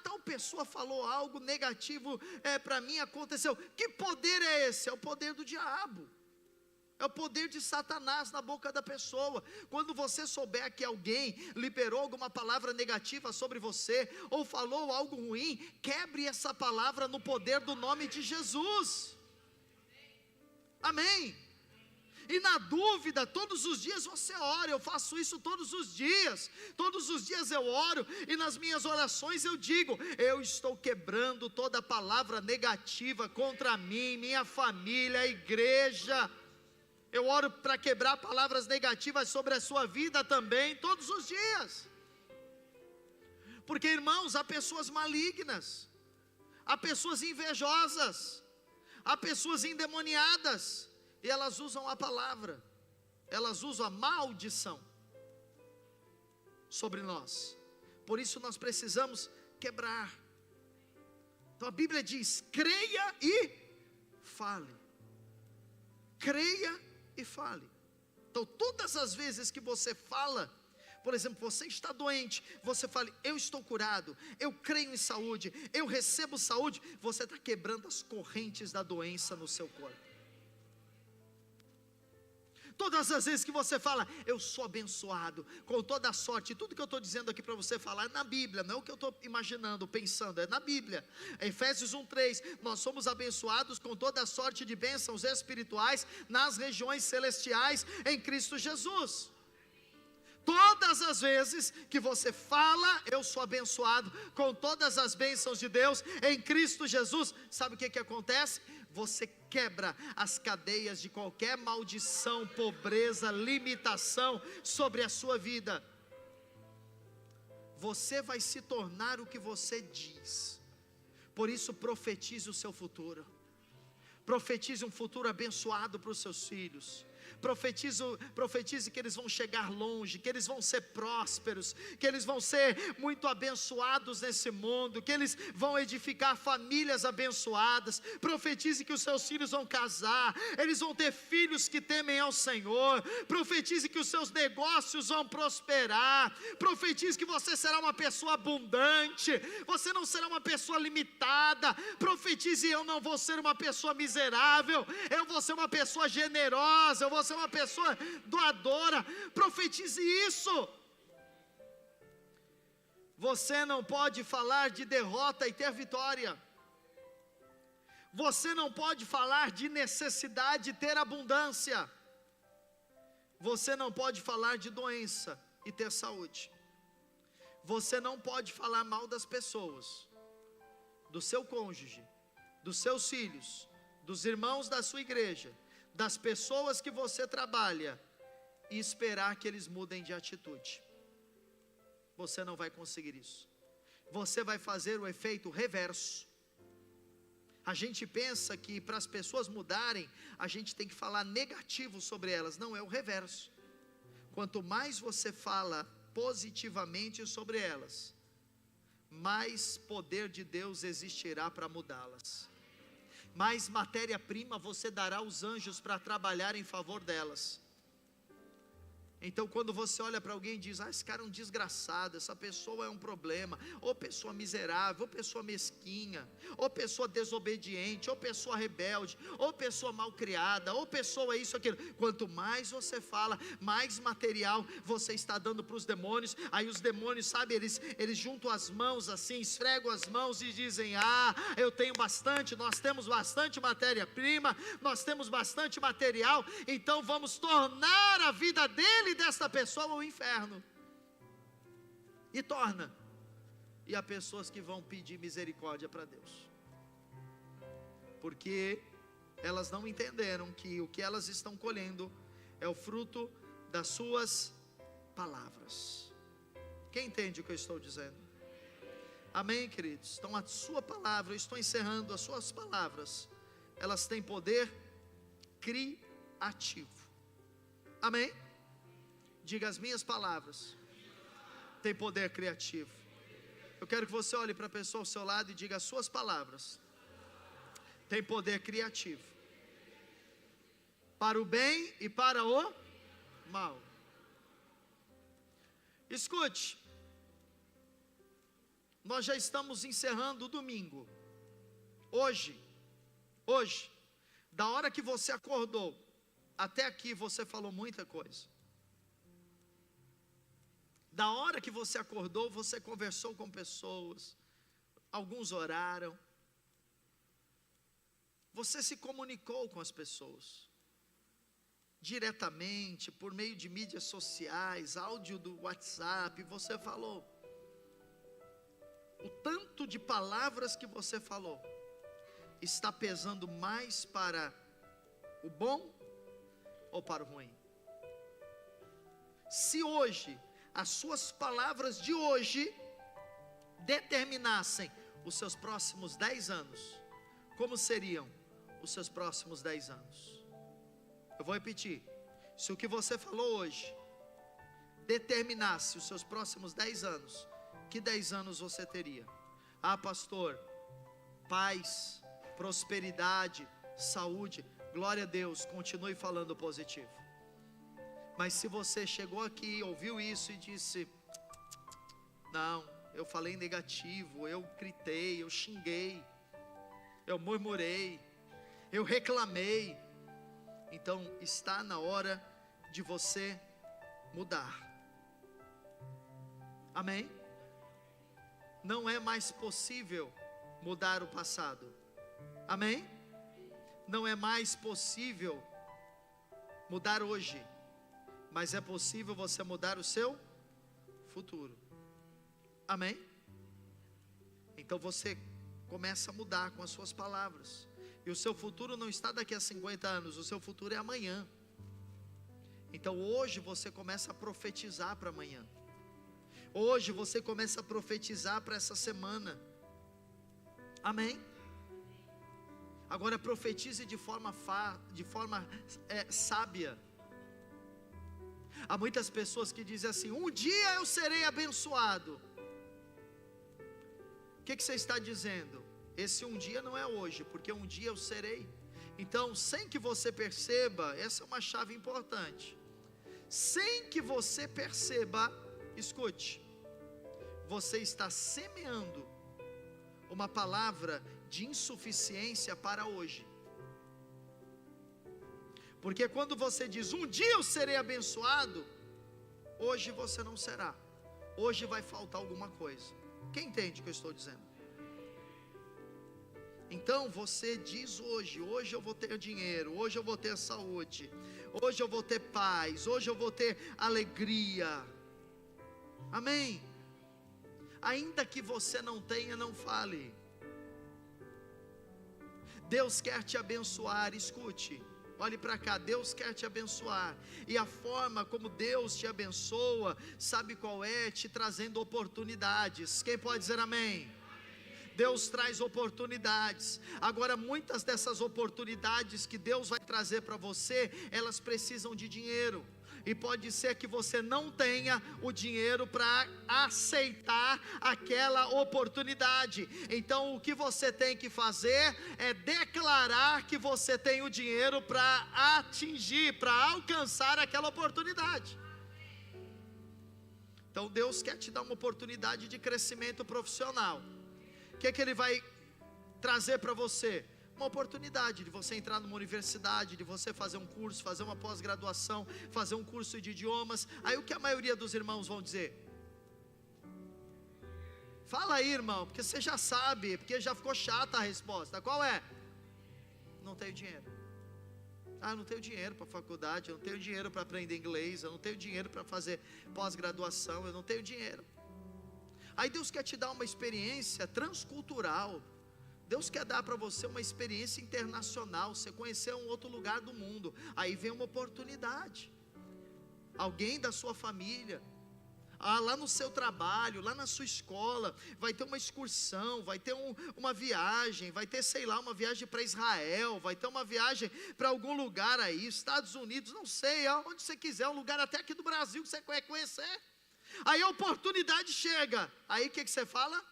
tal pessoa falou algo negativo para mim, aconteceu. Que poder é esse? É o poder do diabo, é o poder de Satanás na boca da pessoa. Quando você souber que alguém liberou alguma palavra negativa sobre você, ou falou algo ruim, quebre essa palavra no poder do nome de Jesus. Amém? E na dúvida, todos os dias você ora. Eu faço isso todos os dias eu oro, e nas minhas orações eu digo, eu estou quebrando toda palavra negativa contra mim, minha família, a igreja. Eu oro para quebrar palavras negativas sobre a sua vida também, todos os dias. Porque, irmãos, há pessoas malignas, há pessoas invejosas, há pessoas endemoniadas, e elas usam a palavra, elas usam a maldição sobre nós. Por isso nós precisamos quebrar. Então a Bíblia diz, creia e fale. Creia e fale. Então todas as vezes que você fala, por exemplo, você está doente, você fala, eu estou curado, eu creio em saúde, eu recebo saúde, você está quebrando as correntes da doença no seu corpo. Todas as vezes que você fala, eu sou abençoado com toda a sorte, tudo que eu estou dizendo aqui para você falar é na Bíblia, não é o que eu estou imaginando, pensando, é na Bíblia. Efésios 1:3, nós somos abençoados com toda a sorte de bênçãos espirituais nas regiões celestiais em Cristo Jesus. Todas as vezes que você fala, eu sou abençoado com todas as bênçãos de Deus em Cristo Jesus, sabe o que acontece? Você quebra as cadeias de qualquer maldição, pobreza, limitação sobre a sua vida. você vai se tornar o que você diz. Por isso, profetize o seu futuro. Profetize um futuro abençoado para os seus filhos. Profetize que eles vão chegar longe, que eles vão ser prósperos, que eles vão ser muito abençoados nesse mundo, que eles vão edificar famílias abençoadas. Profetize que os seus filhos vão casar, eles vão ter filhos que temem ao Senhor. Profetize que os seus negócios vão prosperar. Profetize que você será uma pessoa abundante, você não será uma pessoa limitada. Profetize: eu não vou ser uma pessoa miserável, eu vou ser uma pessoa generosa, eu vou ser uma pessoa doadora. Profetize isso. Você não pode falar de derrota e ter vitória. Você não pode falar de necessidade e ter abundância. Você não pode falar de doença e ter saúde. Você não pode falar mal das pessoas, do seu cônjuge, dos seus filhos, dos irmãos da sua igreja, das pessoas que você trabalha, e esperar que eles mudem de atitude. Você não vai conseguir isso. Você vai fazer o efeito reverso. A gente pensa que para as pessoas mudarem, a gente tem que falar negativo sobre elas. Não, é o reverso. Quanto mais você fala positivamente sobre elas, mais poder de Deus existirá para mudá-las. Mais matéria-prima você dará aos anjos para trabalhar em favor delas. Então, quando você olha para alguém e diz: esse cara é um desgraçado, essa pessoa é um problema, ou pessoa miserável, ou pessoa mesquinha, ou pessoa desobediente, ou pessoa rebelde, ou pessoa malcriada, ou pessoa isso, aquilo. Quanto mais você fala, mais material você está dando para os demônios. Aí os demônios, sabe, eles juntam as mãos assim, esfregam as mãos e dizem: eu tenho bastante, nós temos bastante matéria-prima, nós temos bastante material, então vamos tornar a vida dele, desta pessoa, o inferno. E torna. E há pessoas que vão pedir misericórdia para Deus, porque elas não entenderam que o que elas estão colhendo é o fruto das suas palavras. Quem entende o que eu estou dizendo? Amém, queridos? Então a sua palavra, eu estou encerrando, as suas palavras, elas têm poder criativo. Amém? Diga: as minhas palavras têm poder criativo. Eu quero que você olhe para a pessoa ao seu lado e diga: as suas palavras têm poder criativo, para o bem e para o mal. Escute, nós já estamos encerrando o domingo. Hoje, da hora que você acordou até aqui, você falou muita coisa. Da hora que você acordou, você conversou com pessoas, alguns oraram, você se comunicou com as pessoas, diretamente, por meio de mídias sociais, áudio do WhatsApp, você falou. O tanto de palavras que você falou, está pesando mais para o bom ou para o ruim? Se hoje, as suas palavras de hoje determinassem os seus próximos 10 anos, como seriam os seus próximos 10 anos? Eu vou repetir: se o que você falou hoje determinasse os seus próximos 10 anos, que 10 anos você teria? Pastor, paz, prosperidade, saúde. Glória a Deus, continue falando positivo. Mas se você chegou aqui, ouviu isso e disse: não, eu falei negativo, eu gritei, eu xinguei, eu murmurei, eu reclamei, então está na hora de você mudar. Amém? Não é mais possível mudar o passado. Amém? Não é mais possível mudar hoje, mas é possível você mudar o seu futuro. Amém? Então você começa a mudar com as suas palavras. E o seu futuro não está daqui a 50 anos, o seu futuro é amanhã. Então hoje você começa a profetizar para amanhã. Hoje você começa a profetizar para essa semana. Amém? Agora profetize de forma sábia. Há muitas pessoas que dizem assim: um dia eu serei abençoado. O que você está dizendo? Esse um dia não é hoje, porque um dia eu serei. Então, sem que você perceba, essa é uma chave importante. Sem que você perceba, escute, você está semeando uma palavra de insuficiência para hoje. Porque quando você diz, um dia eu serei abençoado, hoje você não será. Hoje vai faltar alguma coisa. Quem entende o que eu estou dizendo? Então você diz hoje eu vou ter dinheiro, hoje eu vou ter saúde, hoje eu vou ter paz, hoje eu vou ter alegria. Amém? Ainda que você não tenha, não fale. Deus quer te abençoar, escute. Olhe para cá, Deus quer te abençoar. E a forma como Deus te abençoa, sabe qual é? Te trazendo oportunidades. Quem pode dizer amém? Deus traz oportunidades. Agora, muitas dessas oportunidades que Deus vai trazer para você, elas precisam de dinheiro. E pode ser que você não tenha o dinheiro para aceitar aquela oportunidade. Então o que você tem que fazer é declarar que você tem o dinheiro para atingir, para alcançar aquela oportunidade. Então Deus quer te dar uma oportunidade de crescimento profissional. O que Ele vai trazer para você? Uma oportunidade de você entrar numa universidade, de você fazer um curso, fazer uma pós-graduação, fazer um curso de idiomas. Aí o que a maioria dos irmãos vão dizer? Fala aí, irmão, porque você já sabe, porque já ficou chata a resposta. Qual é? Não tenho dinheiro. Eu não tenho dinheiro para faculdade, eu não tenho dinheiro para aprender inglês, eu não tenho dinheiro para fazer pós-graduação, eu não tenho dinheiro. Aí Deus quer te dar uma experiência transcultural. Deus quer dar para você uma experiência internacional, você conhecer um outro lugar do mundo. Aí vem uma oportunidade. Alguém da sua família, lá no seu trabalho, lá na sua escola, vai ter uma excursão, vai ter uma viagem, vai ter, sei lá, uma viagem para Israel, vai ter uma viagem para algum lugar aí, Estados Unidos, não sei, aonde você quiser, um lugar até aqui do Brasil que você quer conhecer. Aí a oportunidade chega, aí o que você fala?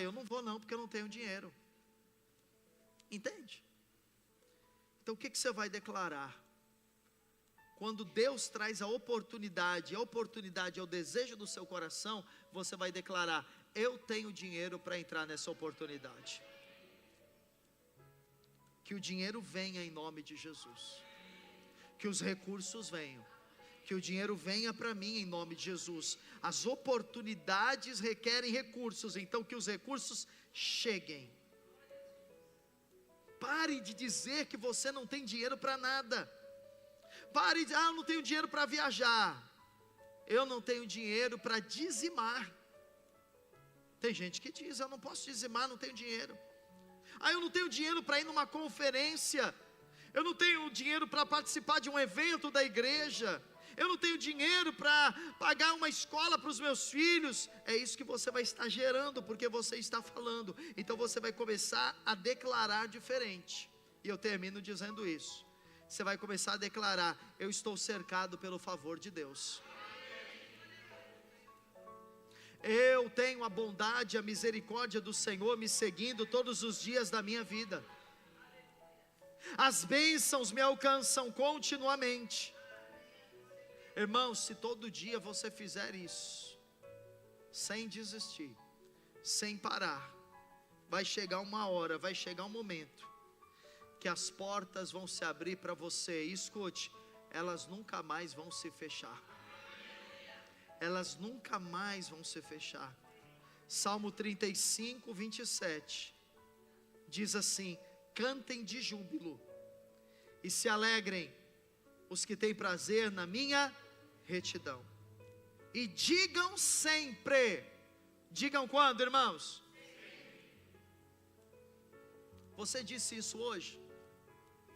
Eu não vou não, porque eu não tenho dinheiro. Entende? Então o que você vai declarar? Quando Deus traz a oportunidade é o desejo do seu coração, você vai declarar: eu tenho dinheiro para entrar nessa oportunidade. Que o dinheiro venha em nome de Jesus. Que os recursos venham. Que o dinheiro venha para mim em nome de Jesus. As oportunidades requerem recursos, então que os recursos cheguem. Pare de dizer que você não tem dinheiro para nada. Pare de eu não tenho dinheiro para viajar. Eu não tenho dinheiro para dizimar. Tem gente que diz: eu não posso dizimar, não tenho dinheiro. Eu não tenho dinheiro para ir numa conferência. Eu não tenho dinheiro para participar de um evento da igreja. Eu não tenho dinheiro para pagar uma escola para os meus filhos. É isso que você vai estar gerando, porque você está falando. Então você vai começar a declarar diferente. E eu termino dizendo isso. Você vai começar a declarar: eu estou cercado pelo favor de Deus. Eu tenho a bondade e a misericórdia do Senhor me seguindo todos os dias da minha vida. As bênçãos me alcançam continuamente. Irmãos, se todo dia você fizer isso, sem desistir, sem parar, vai chegar uma hora, vai chegar um momento, que as portas vão se abrir para você. E escute, elas nunca mais vão se fechar. Elas nunca mais vão se fechar. Salmo 35, 27, diz assim: cantem de júbilo, e se alegrem os que têm prazer na minha retidão, e digam sempre. Digam quando, irmãos? Você disse isso hoje?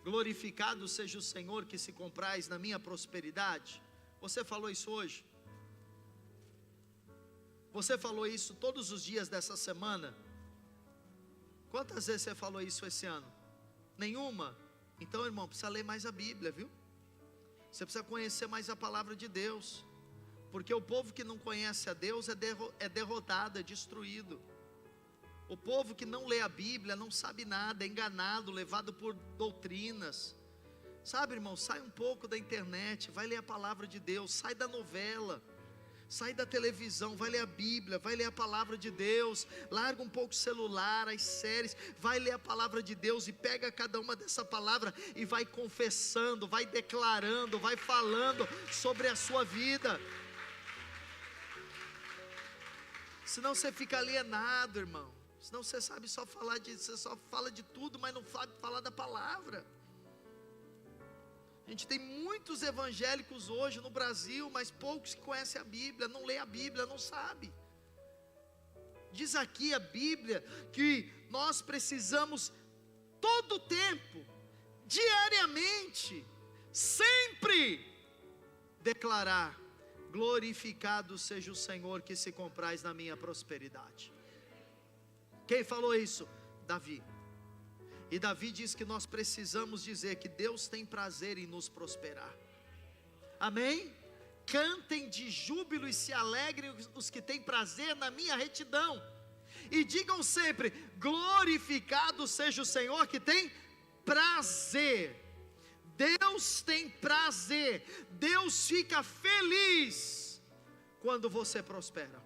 Glorificado seja o Senhor que se compraz na minha prosperidade. Você falou isso hoje? Você falou isso todos os dias dessa semana? Quantas vezes você falou isso esse ano? Nenhuma? Então, irmão, precisa ler mais a Bíblia, viu? Você precisa conhecer mais a palavra de Deus, porque o povo que não conhece a Deus é derrotado, é destruído. O povo que não lê a Bíblia não sabe nada, é enganado, levado por doutrinas. Sabe, irmão, sai um pouco da internet, vai ler a palavra de Deus, sai da novela, sai da televisão, vai ler a Bíblia, vai ler a palavra de Deus, larga um pouco o celular, as séries, vai ler a palavra de Deus e pega cada uma dessa palavra e vai confessando, vai declarando, vai falando sobre a sua vida. Senão você fica alienado, irmão. Senão você sabe só falar você só fala de tudo, mas não sabe falar da palavra. A gente tem muitos evangélicos hoje no Brasil, mas poucos que conhecem a Bíblia, não lê a Bíblia, não sabe. Diz aqui a Bíblia que nós precisamos todo o tempo, diariamente, sempre declarar: glorificado seja o Senhor que se compraz na minha prosperidade. Quem falou isso? Davi. E Davi diz que nós precisamos dizer que Deus tem prazer em nos prosperar. Amém? Cantem de júbilo e se alegrem os que têm prazer na minha retidão. E digam sempre: glorificado seja o Senhor que tem prazer. Deus tem prazer. Deus fica feliz quando você prospera.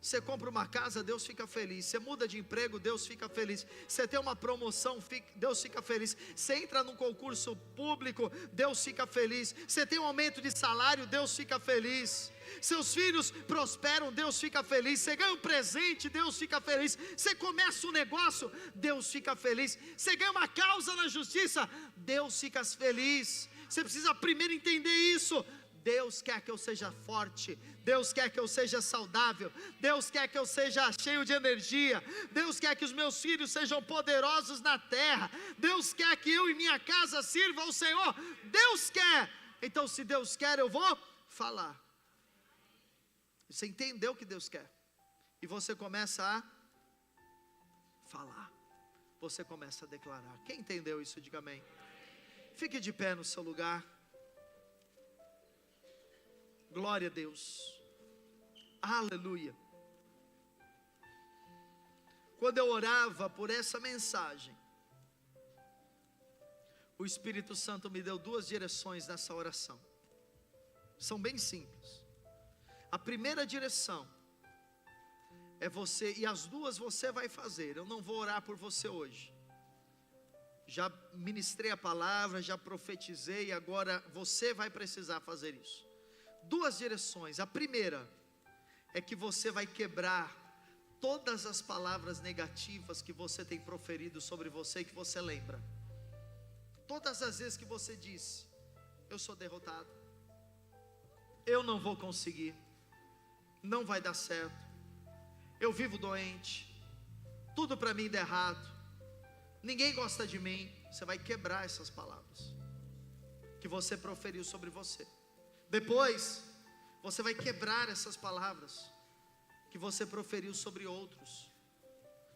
Você compra uma casa, Deus fica feliz. Você muda de emprego, Deus fica feliz. Você tem uma promoção, Deus fica feliz. Você entra num concurso público, Deus fica feliz. Você tem um aumento de salário, Deus fica feliz. Seus filhos prosperam, Deus fica feliz. Você ganha um presente, Deus fica feliz. Você começa um negócio, Deus fica feliz. Você ganha uma causa na justiça, Deus fica feliz. Você precisa primeiro entender isso. Deus quer que eu seja forte, Deus quer que eu seja saudável, Deus quer que eu seja cheio de energia, Deus quer que os meus filhos sejam poderosos na terra, Deus quer que eu e minha casa sirvam ao Senhor, Deus quer. Então, se Deus quer, eu vou falar. Você entendeu o que Deus quer, e você começa a falar, você começa a declarar. Quem entendeu isso, diga amém. Fique de pé no seu lugar. Glória a Deus, aleluia. Quando eu orava por essa mensagem, o Espírito Santo me deu duas direções nessa oração. São bem simples. A primeira direção é você, e as duas você vai fazer. Eu não vou orar por você hoje. Já ministrei a palavra, já profetizei, agora você vai precisar fazer isso. Duas direções. A primeira é que você vai quebrar todas as palavras negativas que você tem proferido sobre você, que você lembra. Todas as vezes que você disse: eu sou derrotado, eu não vou conseguir, não vai dar certo, eu vivo doente, tudo para mim dá errado, ninguém gosta de mim. Você vai quebrar essas palavras que você proferiu sobre você. Depois, você vai quebrar essas palavras que você proferiu sobre outros,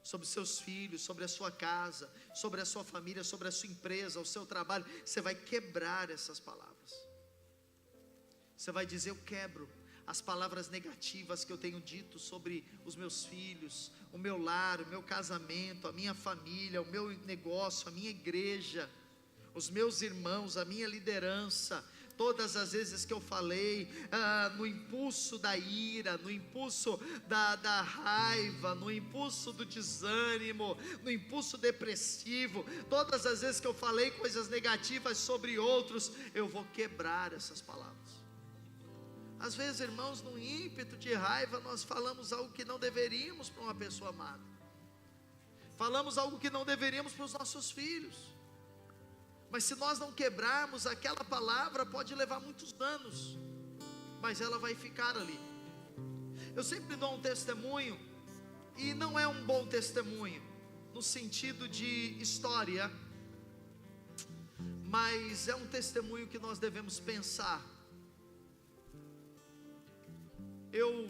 sobre seus filhos, sobre a sua casa, sobre a sua família, sobre a sua empresa, o seu trabalho. Você vai quebrar essas palavras. Você vai dizer: eu quebro as palavras negativas que eu tenho dito sobre os meus filhos, o meu lar, o meu casamento, a minha família, o meu negócio, a minha igreja, os meus irmãos, a minha liderança. Todas as vezes que eu falei no impulso da ira, no impulso da raiva, no impulso do desânimo, no impulso depressivo, todas as vezes que eu falei coisas negativas sobre outros, eu vou quebrar essas palavras. Às vezes, irmãos, no ímpeto de raiva, nós falamos algo que não deveríamos para uma pessoa amada, falamos algo que não deveríamos para os nossos filhos. Mas se nós não quebrarmos aquela palavra, pode levar muitos anos, mas ela vai ficar ali. Eu sempre dou um testemunho, e não é um bom testemunho no sentido de história, mas é um testemunho que nós devemos pensar. Eu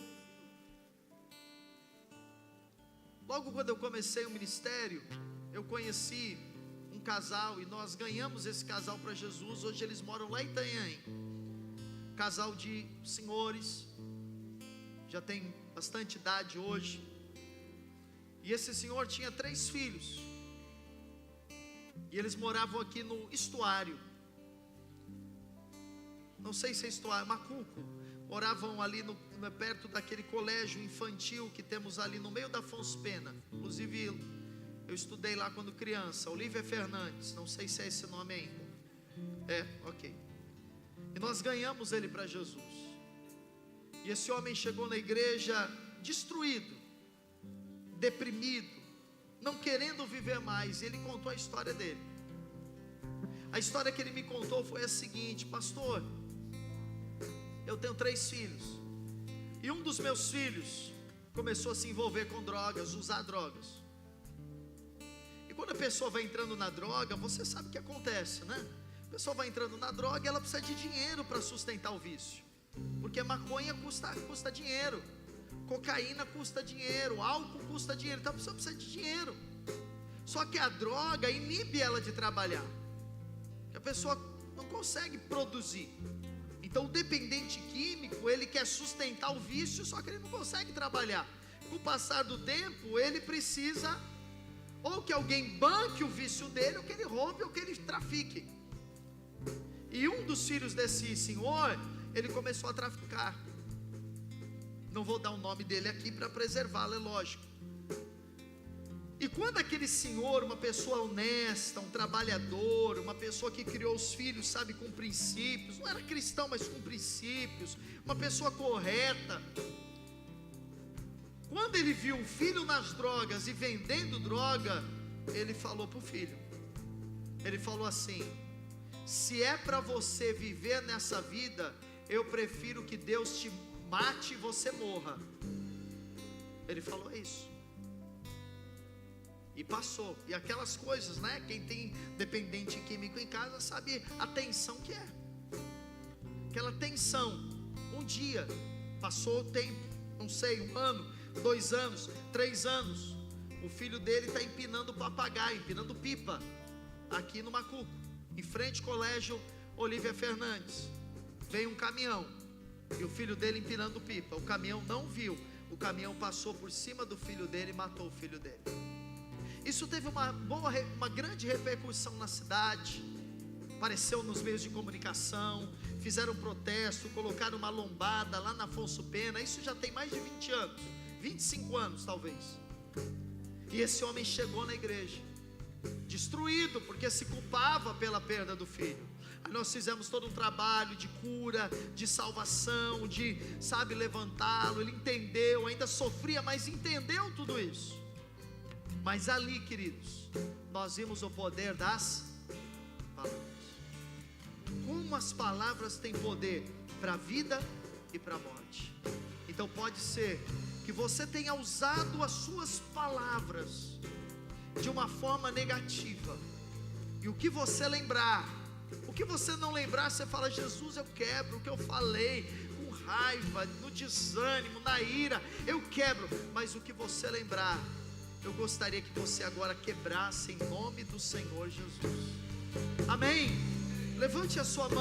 Logo quando eu comecei o ministério, eu conheci um casal e nós ganhamos esse casal para Jesus. Hoje eles moram lá em Itanhaém. Casal de senhores, já tem bastante idade hoje. E esse senhor tinha 3 filhos. E eles moravam aqui no estuário. Não sei se é estuário, Macuco. Moravam ali perto daquele colégio infantil que temos ali no meio da Afonso Pena. Inclusive, eu estudei lá quando criança. Olívia Fernandes, não sei se é esse nome ainda. É, ok. E nós ganhamos ele para Jesus. E esse homem chegou na igreja destruído, deprimido, não querendo viver mais. E ele contou a história dele. A história que ele me contou foi a seguinte: pastor, eu tenho 3 filhos, e um dos meus filhos começou a se envolver com drogas, usar drogas. E quando a pessoa vai entrando na droga, você sabe o que acontece, né? A pessoa vai entrando na droga e ela precisa de dinheiro para sustentar o vício. Porque maconha custa dinheiro, cocaína custa dinheiro, álcool custa dinheiro, então a pessoa precisa de dinheiro. Só que a droga inibe ela de trabalhar, a pessoa não consegue produzir. Então o dependente químico, ele quer sustentar o vício, só que ele não consegue trabalhar. Com o passar do tempo, ele precisa ou que alguém banque o vício dele, ou que ele roube, ou que ele trafique. E um dos filhos desse senhor, ele começou a traficar. Não vou dar o nome dele aqui para preservá-lo, é lógico. E quando aquele senhor, uma pessoa honesta, um trabalhador, uma pessoa que criou os filhos, sabe, com princípios, não era cristão, mas com princípios, uma pessoa correta, quando ele viu o filho nas drogas e vendendo droga, ele falou para o filho, ele falou assim: se é para você viver nessa vida, eu prefiro que Deus te mate e você morra. Ele falou isso. E passou. E aquelas coisas, né? Quem tem dependente químico em casa sabe a tensão que é. Aquela tensão. Um dia, passou o tempo, não sei, 1 ano, 2 anos, 3 anos. O filho dele está empinando papagaio, empinando pipa, aqui no Macuco, em frente ao colégio Olívia Fernandes. Veio um caminhão e o filho dele empinando pipa. O caminhão não viu. O caminhão passou por cima do filho dele e matou o filho dele. Isso teve uma grande repercussão na cidade. Apareceu nos meios de comunicação. Fizeram protesto, colocaram uma lombada lá na Afonso Pena. Isso já tem mais de 20 anos, 25 anos talvez. E esse homem chegou na igreja destruído, porque se culpava pela perda do filho. Aí nós fizemos todo um trabalho de cura, de salvação, de, sabe, levantá-lo. Ele entendeu, ainda sofria, mas entendeu tudo isso. Mas ali, queridos, nós vimos o poder das palavras. Como as palavras têm poder para a vida e para a morte. Então pode ser que você tenha usado as suas palavras de uma forma negativa, e o que você lembrar, o que você não lembrar, você fala: Jesus, eu quebro o que eu falei, com raiva, no desânimo, na ira, eu quebro. Mas o que você lembrar, eu gostaria que você agora quebrasse em nome do Senhor Jesus. Amém? Levante a sua mão.